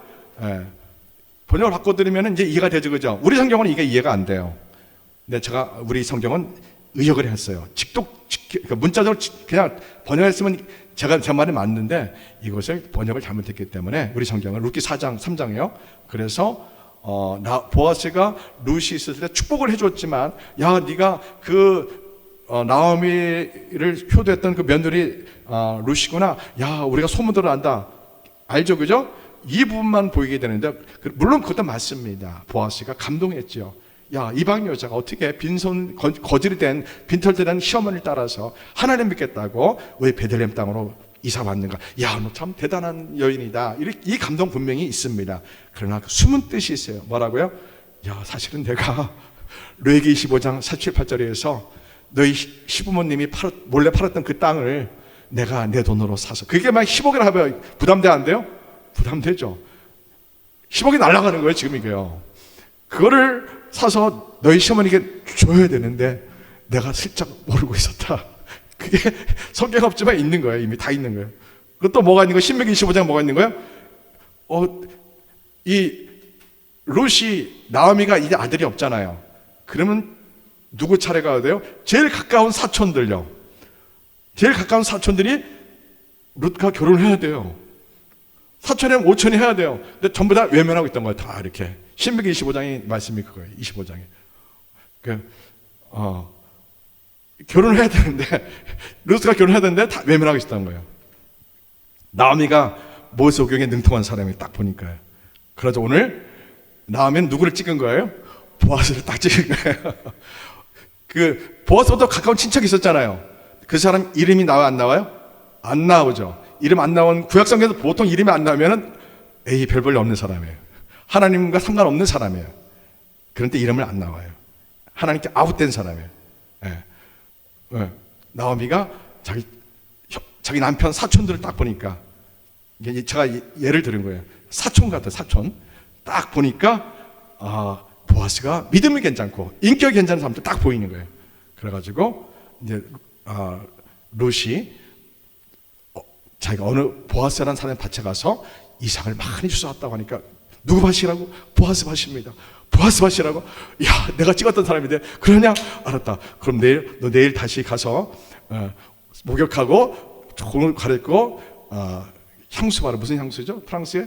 예. 번역을 바꿔드리면 이제 이해가 되죠, 그죠? 우리 성경은 이게 이해가 안 돼요. 근데 제가 우리 성경은 의역을 했어요. 문자적으로 그냥 번역했으면 제 말이 맞는데 이것을 번역을 잘못했기 때문에 우리 성경은 룻기 4장 3장이에요. 그래서 보아스가 룻이 있을 때 축복을 해줬지만, 야, 네가 나오미를 효도했던 그 며느리 룻이구나, 야, 우리가 소문들을 안다, 알죠, 그죠? 이 부분만 보이게 되는데, 물론 그것도 맞습니다. 보아스가 감동했죠. 야, 이방 여자가 어떻게 빈손 거질이 된 빈털들한 시어머니를 따라서 하나님 믿겠다고 왜 베들레헴 땅으로 이사 왔는가? 야, 너 참 대단한 여인이다. 이 감동 분명히 있습니다. 그러나 그 숨은 뜻이 있어요. 뭐라고요? 야, 사실은 내가 레위기 25장 47, 8절에서 너희 시부모님이 몰래 팔았던 그 땅을 내가 내 돈으로 사서, 그게 막 10억이라 하면 부담돼 안 돼요? 부담되죠. 10억이 날아가는 거예요, 지금 이게요. 그거를 사서 너희 시어머니에게 줘야 되는데 내가 슬쩍 모르고 있었다. 그게 성경 없지만 있는 거예요. 이미 다 있는 거예요. 그것도 뭐가 있는 거예요? 신명기 25장 뭐가 있는 거예요? 이 룻이, 나오미가 이제 아들이 없잖아요. 그러면 누구 차례가 돼요? 제일 가까운 사촌들요. 제일 가까운 사촌들이 룻과 결혼해야 돼요. 사촌이면 오촌이 해야 돼요. 근데 전부 다 외면하고 있던 거예요. 다 이렇게. 신명기 25장이 말씀이 그거예요. 25장에. 결혼을 해야 되는데, 룻가 결혼해야 되는데 다 외면하고 있었던 거예요. 나오미가 모세 오경에 능통한 사람이 딱 보니까요. 그래서 오늘 나오미는 누구를 찍은 거예요? 보아스를 딱 찍은 거예요. 보아스보다 가까운 친척이 있었잖아요. 그 사람 이름이 나와 안 나와요? 안 나오죠. 이름 안 나온 구약성경에서 보통 이름이 안 나오면은 별 볼일 없는 사람이에요. 하나님과 상관없는 사람이에요. 그런데 이름을 안 나와요. 하나님께 아웃된 사람이에요. 나오미가 자기 남편 사촌들을 딱 보니까, 제가 예를 들은 거예요. 사촌 같아, 사촌. 딱 보니까 보아스가 믿음이 괜찮고 인격이 괜찮은 사람들 딱 보이는 거예요. 그래가지고 이제 룻이 자기가 어느 보아스라는 사람의 밭에 가서 이삭을 많이 주워왔다고 하니까, 누구 밭이라고? 보아스 밭입니다. 보아스 밭이라고? 야, 내가 찍었던 사람인데 그러냐? 알았다. 그럼 너 내일 다시 가서 목욕하고 조금을 가렸고 향수 바르고, 무슨 향수죠? 프랑스에?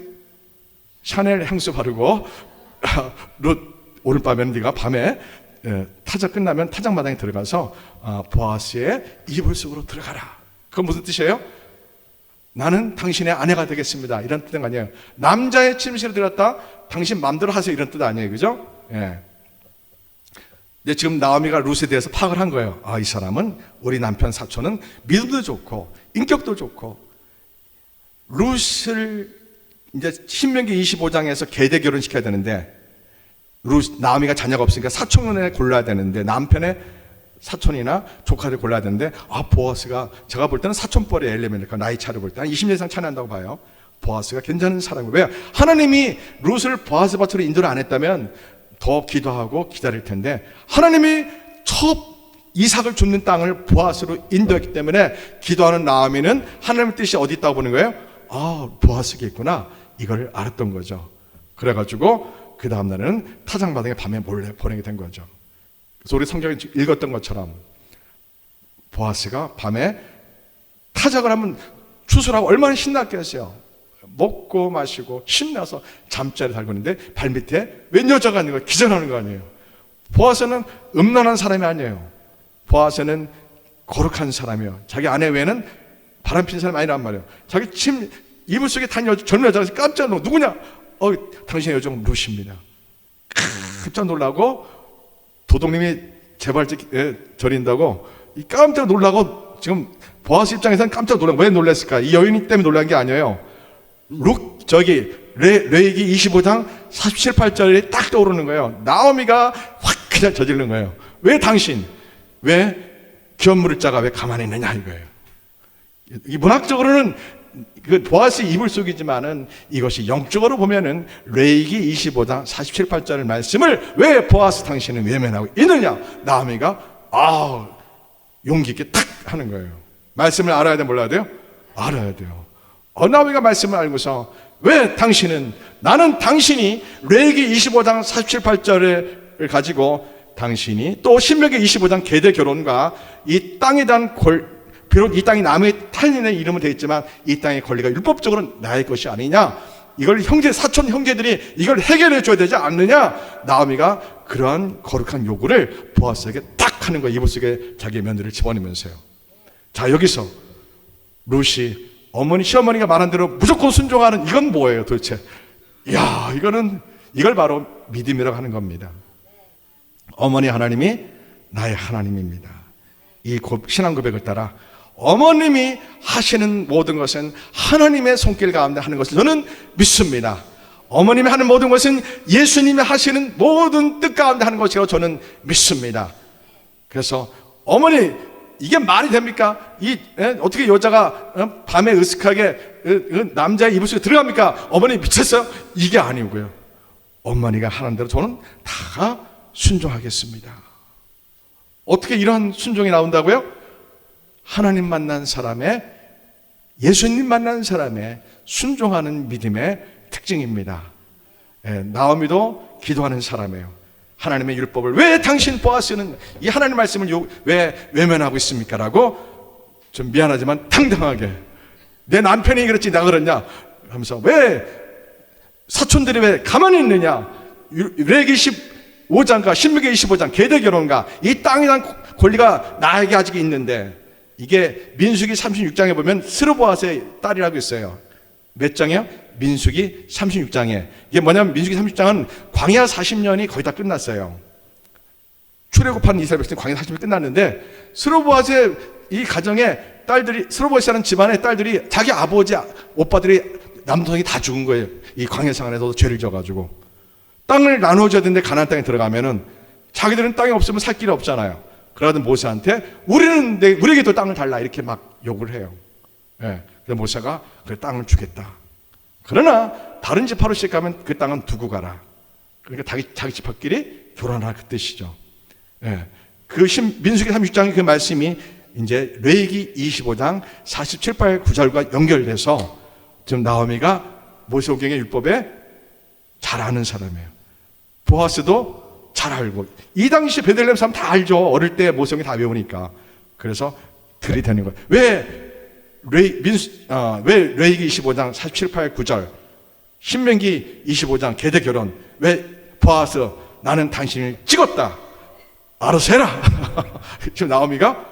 샤넬 향수 바르고 룻, 오늘 밤에는 네가 밤에 타작 끝나면 타작마당에 들어가서 보아스의 이불 속으로 들어가라. 그건 무슨 뜻이에요? 나는 당신의 아내가 되겠습니다. 이런 뜻은 아니에요. 남자의 침실에 들어갔다 당신 마음대로 하세요. 이런 뜻 아니에요. 그죠? 예. 근데 지금 나오미가 룻에 대해서 파악을 한 거예요. 이 사람은, 우리 남편 사촌은 믿음도 좋고 인격도 좋고, 룻을 이제 신명기 25장에서 계대 결혼시켜야 되는데, 나오미가 자녀가 없으니까 사촌을 골라야 되는데, 남편의 사촌이나 조카를 골라야 되는데, 보아스가, 제가 볼 때는 사촌뻘의 엘레멘트, 나이 차를 볼 때 한 20년 이상 차이난다고 봐요. 보아스가 괜찮은 사람이에요. 왜? 하나님이 룻을 보아스 밭으로 인도를 안 했다면 더 기도하고 기다릴 텐데, 하나님이 첫 이삭을 줍는 땅을 보아스로 인도했기 때문에 기도하는 나오미는 하나님의 뜻이 어디 있다고 보는 거예요? 보아스가 있구나, 이걸 알았던 거죠. 그래가지고 그 다음날은 타작마당에 밤에 몰래 보내게 된 거죠. 그래서 우리 성경에 읽었던 것처럼 보아스가 밤에 타작을 하면 추수라고 얼마나 신났겠어요. 먹고 마시고 신나서 잠자리 달고 있는데 발밑에 웬 여자가 있는 거예요. 기절하는 거 아니에요. 보아스는 음란한 사람이 아니에요. 보아스는 거룩한 사람이에요. 자기 아내 외에는 바람핀 사람이 아니란 말이에요. 자기 이불 속에 탄 젊은 여자가 깜짝 놀고, 누구냐? 당신의 여종 룻입니다. 깜짝 놀라고, 도둑님이 재발직 저린다고 깜짝 놀라고, 지금 보아스 입장에서는 깜짝 놀라고. 왜 놀랐을까? 이 여인 때문에 놀란 게 아니에요. 레위기 25장 47, 8절이 딱 떠오르는 거예요. 나오미가 확 그냥 저지르는 거예요. 왜 당신, 왜 기업물을 자가 왜 가만히 있느냐 이거예요. 이 문학적으로는 보아스 이불 속이지만은, 이것이 영적으로 보면은 레위기 25장 47, 8절 말씀을 왜 보아스 당신은 외면하고 있느냐? 나오미가 용기 있게 딱 하는 거예요. 말씀을 알아야 돼, 몰라야 돼요? 알아야 돼요. 나오미가 말씀을 알고서, 왜 당신은, 나는 당신이 레위기 25장 47, 8절을 가지고 당신이 또 신명기 25장 계대 결혼과 이 땅에 대한 비록 이 땅이 남의 타인의 이름은 되어 있지만 이 땅의 권리가 율법적으로 나의 것이 아니냐, 이걸 사촌 형제들이 이걸 해결해 줘야 되지 않느냐. 나오미가 그러한 거룩한 요구를 보아스에게 딱 하는 거예요. 이불 속에 자기의 며느리를 집어넣으면서요. 자, 여기서 룻이 시어머니가 말한 대로 무조건 순종하는, 이건 뭐예요 도대체? 이걸 바로 믿음이라고 하는 겁니다. 어머니 하나님이 나의 하나님입니다. 이 신앙 고백을 따라 어머님이 하시는 모든 것은 하나님의 손길 가운데 하는 것을 저는 믿습니다. 어머님이 하는 모든 것은 예수님이 하시는 모든 뜻 가운데 하는 것이라고 저는 믿습니다. 그래서 어머니, 이게 말이 됩니까? 어떻게 여자가 밤에 으슥하게 남자의 이불 속에 들어갑니까? 어머니 미쳤어요? 이게 아니고요. 어머니가 하는 대로 저는 다 순종하겠습니다. 어떻게 이런 순종이 나온다고요? 하나님 만난 사람의, 예수님 만난 사람의 순종하는 믿음의 특징입니다. 나오미도 기도하는 사람이에요. 하나님의 율법을 왜 당신 보아스는 이 하나님의 말씀을 왜 외면하고 있습니까? 라고 좀 미안하지만 당당하게, 내 남편이 그랬지 내가 그랬냐 하면서, 왜 사촌들이 왜 가만히 있느냐, 레기 15장과 신명기 25장 계대 결혼과 이 땅에 대한 권리가 나에게 아직 있는데, 이게 민수기 36장에 보면 스르보아스의 딸이라고 있어요. 몇 장이요? 민수기 36장에. 이게 뭐냐면 민수기 36장은 광야 40년이 거의 다 끝났어요. 출애굽한 이스라엘 백성 광야 40년이 끝났는데, 스르보아스의 이 가정에 딸들이, 스르보아스라는 집안의 딸들이 자기 아버지 오빠들이 남동생이 다 죽은 거예요. 이 광야 생활에서도 죄를 져가지고 땅을 나눠줘야 되는데, 가나안 땅에 들어가면은 자기들은 땅이 없으면 살 길이 없잖아요. 그러던 모세한테 우리에게도 땅을 달라 이렇게 막 욕을 해요. 예. 그래서 모세가 그 땅을 주겠다. 그러나 다른 집 하루씩 가면 그 땅은 두고 가라. 그러니까 자기 집합끼리 교란하라, 그 뜻이죠. 예. 민수기 36장의 그 말씀이 이제 레위기 25장 47, 8, 9절과 연결돼서 지금 나오미가 모세오경의 율법에 잘 아는 사람이에요. 보아스도 잘 알고, 이 당시 베들레헴 사람 다 알죠. 어릴 때 모세오경 다 외우니까. 그래서 들이대는 거예요. 왜 레위기 25장 47, 8, 9절, 신명기 25장 계대 결혼, 왜 보아스 나는 당신을 찍었다, 알아서 해라. 지금 나오미가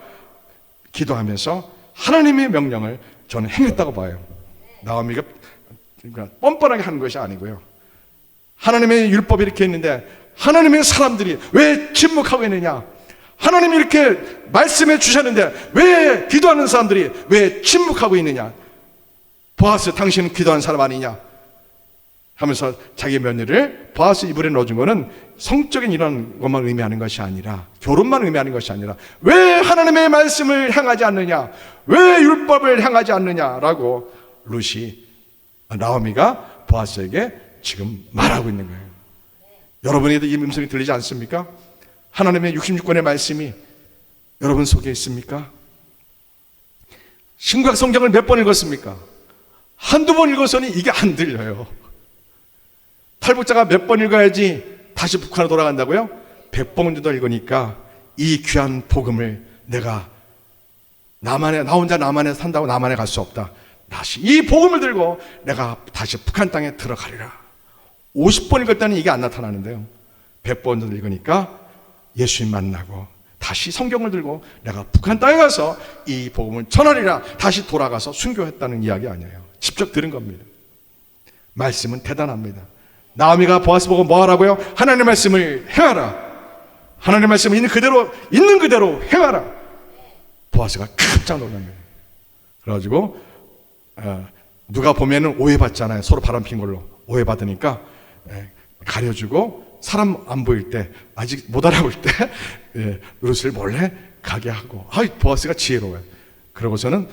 기도하면서 하나님의 명령을 저는 행했다고 봐요. 나오미가 그러니까 뻔뻔하게 하는 것이 아니고요. 하나님의 율법이 이렇게 있는데 하나님의 사람들이 왜 침묵하고 있느냐, 하나님이 이렇게 말씀해 주셨는데 왜 기도하는 사람들이 왜 침묵하고 있느냐, 보아스 당신은 기도하는 사람 아니냐 하면서 자기 며느리를 보아스 이불에 넣어준 거는 성적인 이런 것만 의미하는 것이 아니라, 결혼만 의미하는 것이 아니라, 왜 하나님의 말씀을 행하지 않느냐, 왜 율법을 행하지 않느냐라고 나오미가 보아스에게 지금 말하고 있는 거예요. 여러분에게도 이 음성이 들리지 않습니까? 하나님의 66권의 말씀이 여러분 속에 있습니까? 신구약 성경을 몇 번 읽었습니까? 한두 번 읽어서는 이게 안 들려요. 탈북자가 몇 번 읽어야지 다시 북한으로 돌아간다고요? 100번 정도 읽으니까 이 귀한 복음을 내가 나 혼자 남한에 산다고 남한에 갈 수 없다. 다시 이 복음을 들고 내가 다시 북한 땅에 들어가리라. 50번 읽었다는 이게 안 나타나는데요, 100번 정도 읽으니까 예수님 만나고 다시 성경을 들고 내가 북한 땅에 가서 이 복음을 전하리라, 다시 돌아가서 순교했다는 이야기 아니에요. 직접 들은 겁니다. 말씀은 대단합니다. 나오미가 보아스 보고 뭐 하라고요? 하나님의 말씀을 행하라. 하나님의 말씀을 있는 그대로 행하라. 보아스가 깜짝 놀랍니다. 그래가지고 누가 보면은 오해받잖아요. 서로 바람핀 걸로 오해받으니까 가려주고, 사람 안 보일 때, 아직 못 알아볼 때 룻을 몰래 가게 하고. 보아스가 지혜로워요. 그러고서는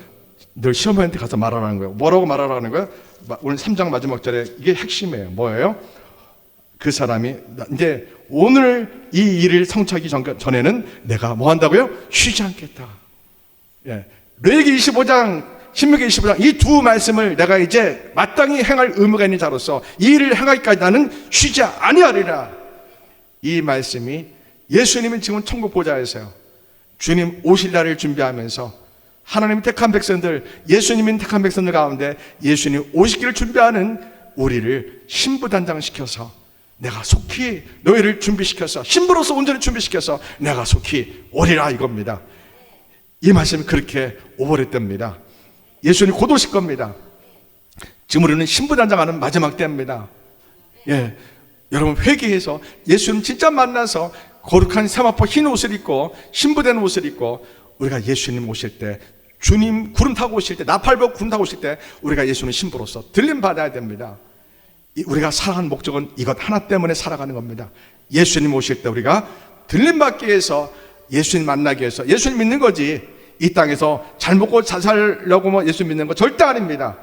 늘 시어머니한테 가서 말하라는 거예요. 뭐라고 말하라는 거예요? 오늘 3장 마지막 절에 이게 핵심이에요. 뭐예요? 그 사람이 이제 오늘 이 일을 성취하기 전에는 내가 뭐 한다고요? 쉬지 않겠다. 레위기 25장, 신명기 25장 이 두 말씀을 내가 이제 마땅히 행할 의무가 있는 자로서 이 일을 행하기까지 나는 쉬지 아니하리라. 이 말씀이 예수님은 지금 천국 보좌에서요, 주님 오실 날을 준비하면서 하나님 택한 백성들, 예수님인 택한 백성들 가운데 예수님 오시기를 준비하는 우리를 신부단장시켜서 내가 속히 너희를 준비시켜서, 신부로서 온전히 준비시켜서 내가 속히 오리라 이겁니다. 이 말씀이 그렇게 오버랩됩니다. 예수님 곧 오실 겁니다. 지금 우리는 신부단장하는 마지막 때입니다. 여러분 회개해서 예수님 진짜 만나서 거룩한 세마포 흰 옷을 입고 신부된 옷을 입고 우리가 예수님 오실 때, 주님 구름 타고 오실 때, 나팔벽 구름 타고 오실 때 우리가 예수님 신부로서 들림 받아야 됩니다. 우리가 살아가는 목적은 이것 하나 때문에 살아가는 겁니다. 예수님 오실 때 우리가 들림 받기 위해서, 예수님 만나기 위해서, 예수님 믿는 거지 이 땅에서 잘 먹고 잘 살려고 예수님 믿는 거 절대 아닙니다.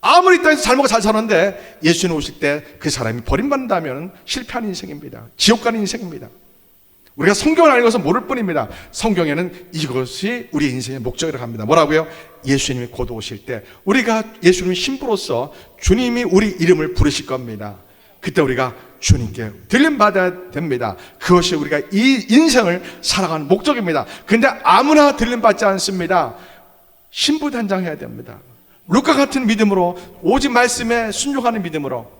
아무리 이 땅에서 잘 먹고 잘 사는데 예수님 오실 때 그 사람이 버림받는다면 실패하는 인생입니다. 지옥 가는 인생입니다. 우리가 성경을 안 읽어서 모를 뿐입니다. 성경에는 이것이 우리 인생의 목적이라고 합니다. 뭐라고요? 예수님이 곧 오실 때 우리가 예수님의 신부로서 주님이 우리 이름을 부르실 겁니다. 그때 우리가 주님께 들림받아야 됩니다. 그것이 우리가 이 인생을 살아가는 목적입니다. 근데 아무나 들림받지 않습니다. 신부단장해야 됩니다. 루카 같은 믿음으로, 오직 말씀에 순종하는 믿음으로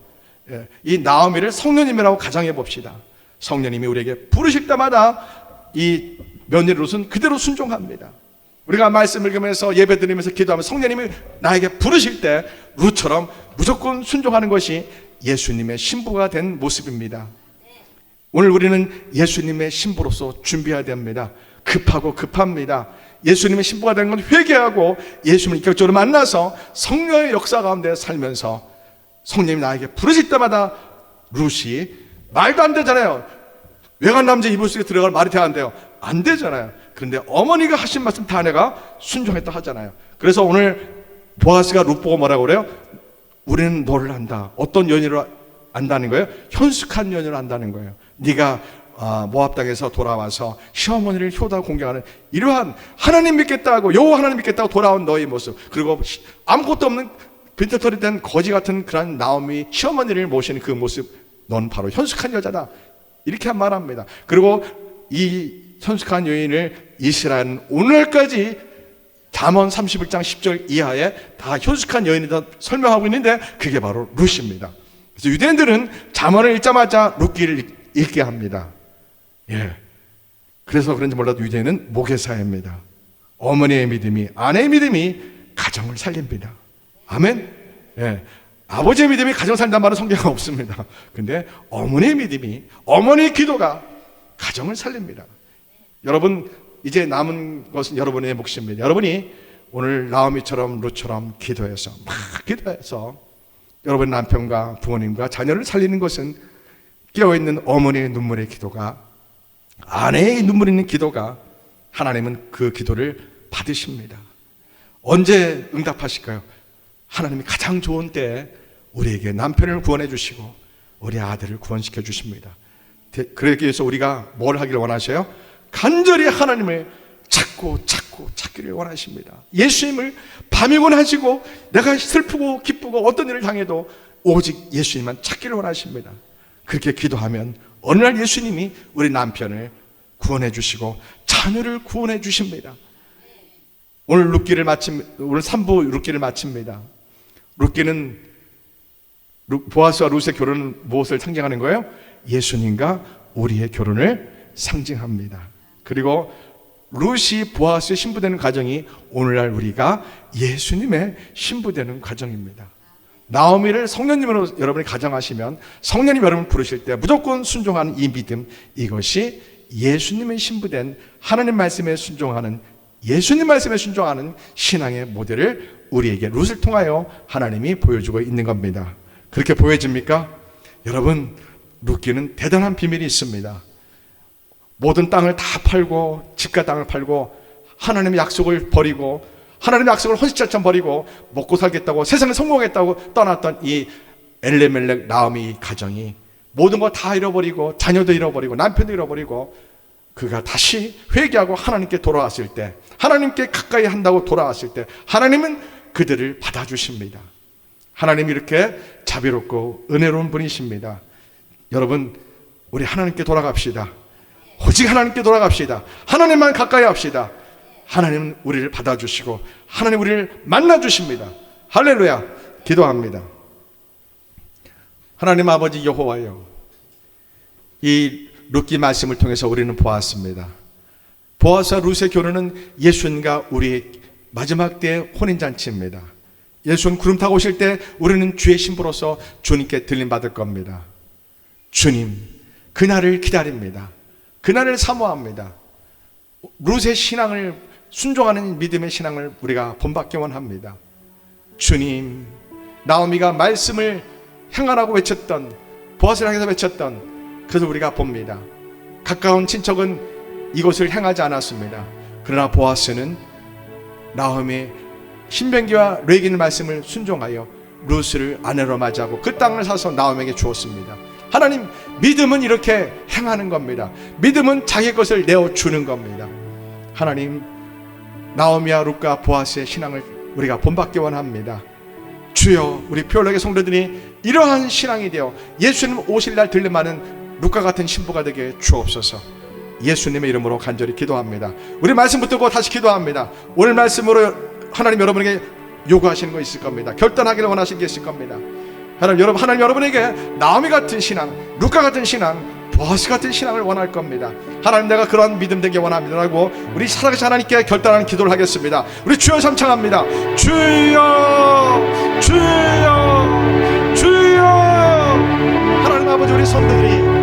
이 나오미를 성령님이라고 가정해 봅시다. 성령님이 우리에게 부르실 때마다 이 며느리 룻은 그대로 순종합니다. 우리가 말씀을 읽으면서 예배 드리면서 기도하면 성령님이 나에게 부르실 때 룻처럼 무조건 순종하는 것이 예수님의 신부가 된 모습입니다. 오늘 우리는 예수님의 신부로서 준비해야 됩니다. 급합니다. 예수님의 신부가 된 건 회개하고 예수님을 인격적으로 만나서 성령의 역사 가운데 살면서 성령님이 나에게 부르실 때마다 룻이 말도 안 되잖아요. 외간 남자 이불 속에 들어갈 말이 돼야 안 돼요. 안 되잖아요. 그런데 어머니가 하신 말씀 다 내가 순종했다 하잖아요. 그래서 오늘 보아스가 룻 보고 뭐라고 그래요? 우리는 너를 안다. 어떤 연유로 안다는 거예요? 현숙한 연유로 안다는 거예요. 네가 모압 땅에서 돌아와서 시어머니를 효다 공경하는 이러한 하나님 믿겠다고 여호와 하나님 믿겠다고 돌아온 너의 모습, 그리고 아무것도 없는 빈털터리 된 거지 같은 그런 나오미 시어머니를 모시는 그 모습, 넌 바로 현숙한 여자다. 이렇게 말합니다. 그리고 이 현숙한 여인을 이스라엘은 오늘까지 잠언 31장 10절 이하에 다 현숙한 여인이다 설명하고 있는데 그게 바로 룻입니다. 그래서 유대인들은 잠언을 읽자마자 룻기를 읽게 합니다. 예. 그래서 그런지 몰라도 유대인은 모계사입니다. 어머니의 믿음이, 아내의 믿음이 가정을 살립니다. 아멘. 예. 아버지의 믿음이 가정 살린다는 말은 성경에 없습니다. 근데 어머니의 믿음이, 어머니의 기도가 가정을 살립니다. 여러분, 이제 남은 것은 여러분의 몫입니다. 여러분이 오늘 나오미처럼 룻처럼 기도해서 막 기도해서 여러분 남편과 부모님과 자녀를 살리는 것은 깨어있는 어머니의 눈물의 기도가, 아내의 눈물 있는 기도가, 하나님은 그 기도를 받으십니다. 언제 응답하실까요? 하나님이 가장 좋은 때에 우리에게 남편을 구원해 주시고 우리 아들을 구원시켜 주십니다. 그러기 위해서 우리가 뭘 하기를 원하셔요? 간절히 하나님을 찾기를 원하십니다. 예수님을 밤이곤 하시고 내가 슬프고 기쁘고 어떤 일을 당해도 오직 예수님만 찾기를 원하십니다. 그렇게 기도하면 어느 날 예수님이 우리 남편을 구원해 주시고 자녀를 구원해 주십니다. 오늘 3부 룻기를 마칩니다. 룻기는 보아스와 룻의 결혼은 무엇을 상징하는 거예요? 예수님과 우리의 결혼을 상징합니다. 그리고 룻이 보아스의 신부되는 과정이 오늘날 우리가 예수님의 신부되는 과정입니다. 나오미를 성령님으로 여러분이 가정하시면 성령님 여러분 부르실 때 무조건 순종하는 이 믿음, 이것이 예수님의 신부된 하나님 말씀에 순종하는, 예수님 말씀에 순종하는 신앙의 모델을 우리에게 룻을 통하여 하나님이 보여주고 있는 겁니다. 그렇게 보여집니까? 여러분, 룻기는 대단한 비밀이 있습니다. 모든 땅을 다 팔고, 집과 땅을 팔고, 하나님의 약속을 버리고, 하나님의 약속을 헌신처럼 버리고 먹고 살겠다고, 세상에 성공하겠다고 떠났던 이 엘레멜렉 나오미 가정이 모든 거 다 잃어버리고, 자녀도 잃어버리고, 남편도 잃어버리고, 그가 다시 회개하고 하나님께 돌아왔을 때, 하나님께 가까이 한다고 돌아왔을 때 하나님은 그들을 받아주십니다. 하나님이 이렇게 자비롭고 은혜로운 분이십니다. 여러분, 우리 하나님께 돌아갑시다. 오직 하나님께 돌아갑시다. 하나님만 가까이 합시다. 하나님은 우리를 받아주시고 하나님 우리를 만나주십니다. 할렐루야. 기도합니다. 하나님 아버지 여호와여, 이 룻기 말씀을 통해서 우리는 보았습니다. 보아스와 룻의 결혼은 예수님과 우리의 마지막 때의 혼인잔치입니다. 예수님 구름 타고 오실 때 우리는 주의 신부로서 주님께 들림받을 겁니다. 주님, 그날을 기다립니다. 그날을 사모합니다. 룻의 신앙을 순종하는 믿음의 신앙을 우리가 본받기 원합니다. 주님, 나오미가 말씀을 행하라고 외쳤던, 보아스를 향해서 외쳤던, 그래서 우리가 봅니다. 가까운 친척은 이것을 행하지 않았습니다. 그러나 보아스는 나오미의 신명기와 레위기의 말씀을 순종하여 룻을 아내로 맞이하고 그 땅을 사서 나오미에게 주었습니다. 하나님, 믿음은 이렇게 행하는 겁니다. 믿음은 자기 것을 내어주는 겁니다. 하나님, 나오미와 룻과 보아스의 신앙을 우리가 본받기 원합니다. 주여, 우리 표울역의 성도들이 이러한 신앙이 되어 예수님 오실 날 들림하는 룻과 같은 신부가 되게 주옵소서. 예수님의 이름으로 간절히 기도합니다. 우리 말씀 붙들고 다시 기도합니다. 오늘 말씀으로 하나님 여러분에게 요구하시는 거 있을 겁니다. 결단하기를 원하시는 게 있을 겁니다. 하나님 여러분에게 나오미 같은 신앙, 룻과 같은 신앙, 보아스 같은 신앙을 원할 겁니다. 하나님, 내가 그러한 믿음 되게 원합니다 라고 우리 살아계신 하나님께 결단하는 기도를 하겠습니다. 우리 주여 삼창합니다. 주여, 주여, 주여. 하나님 아버지, 우리 성도들이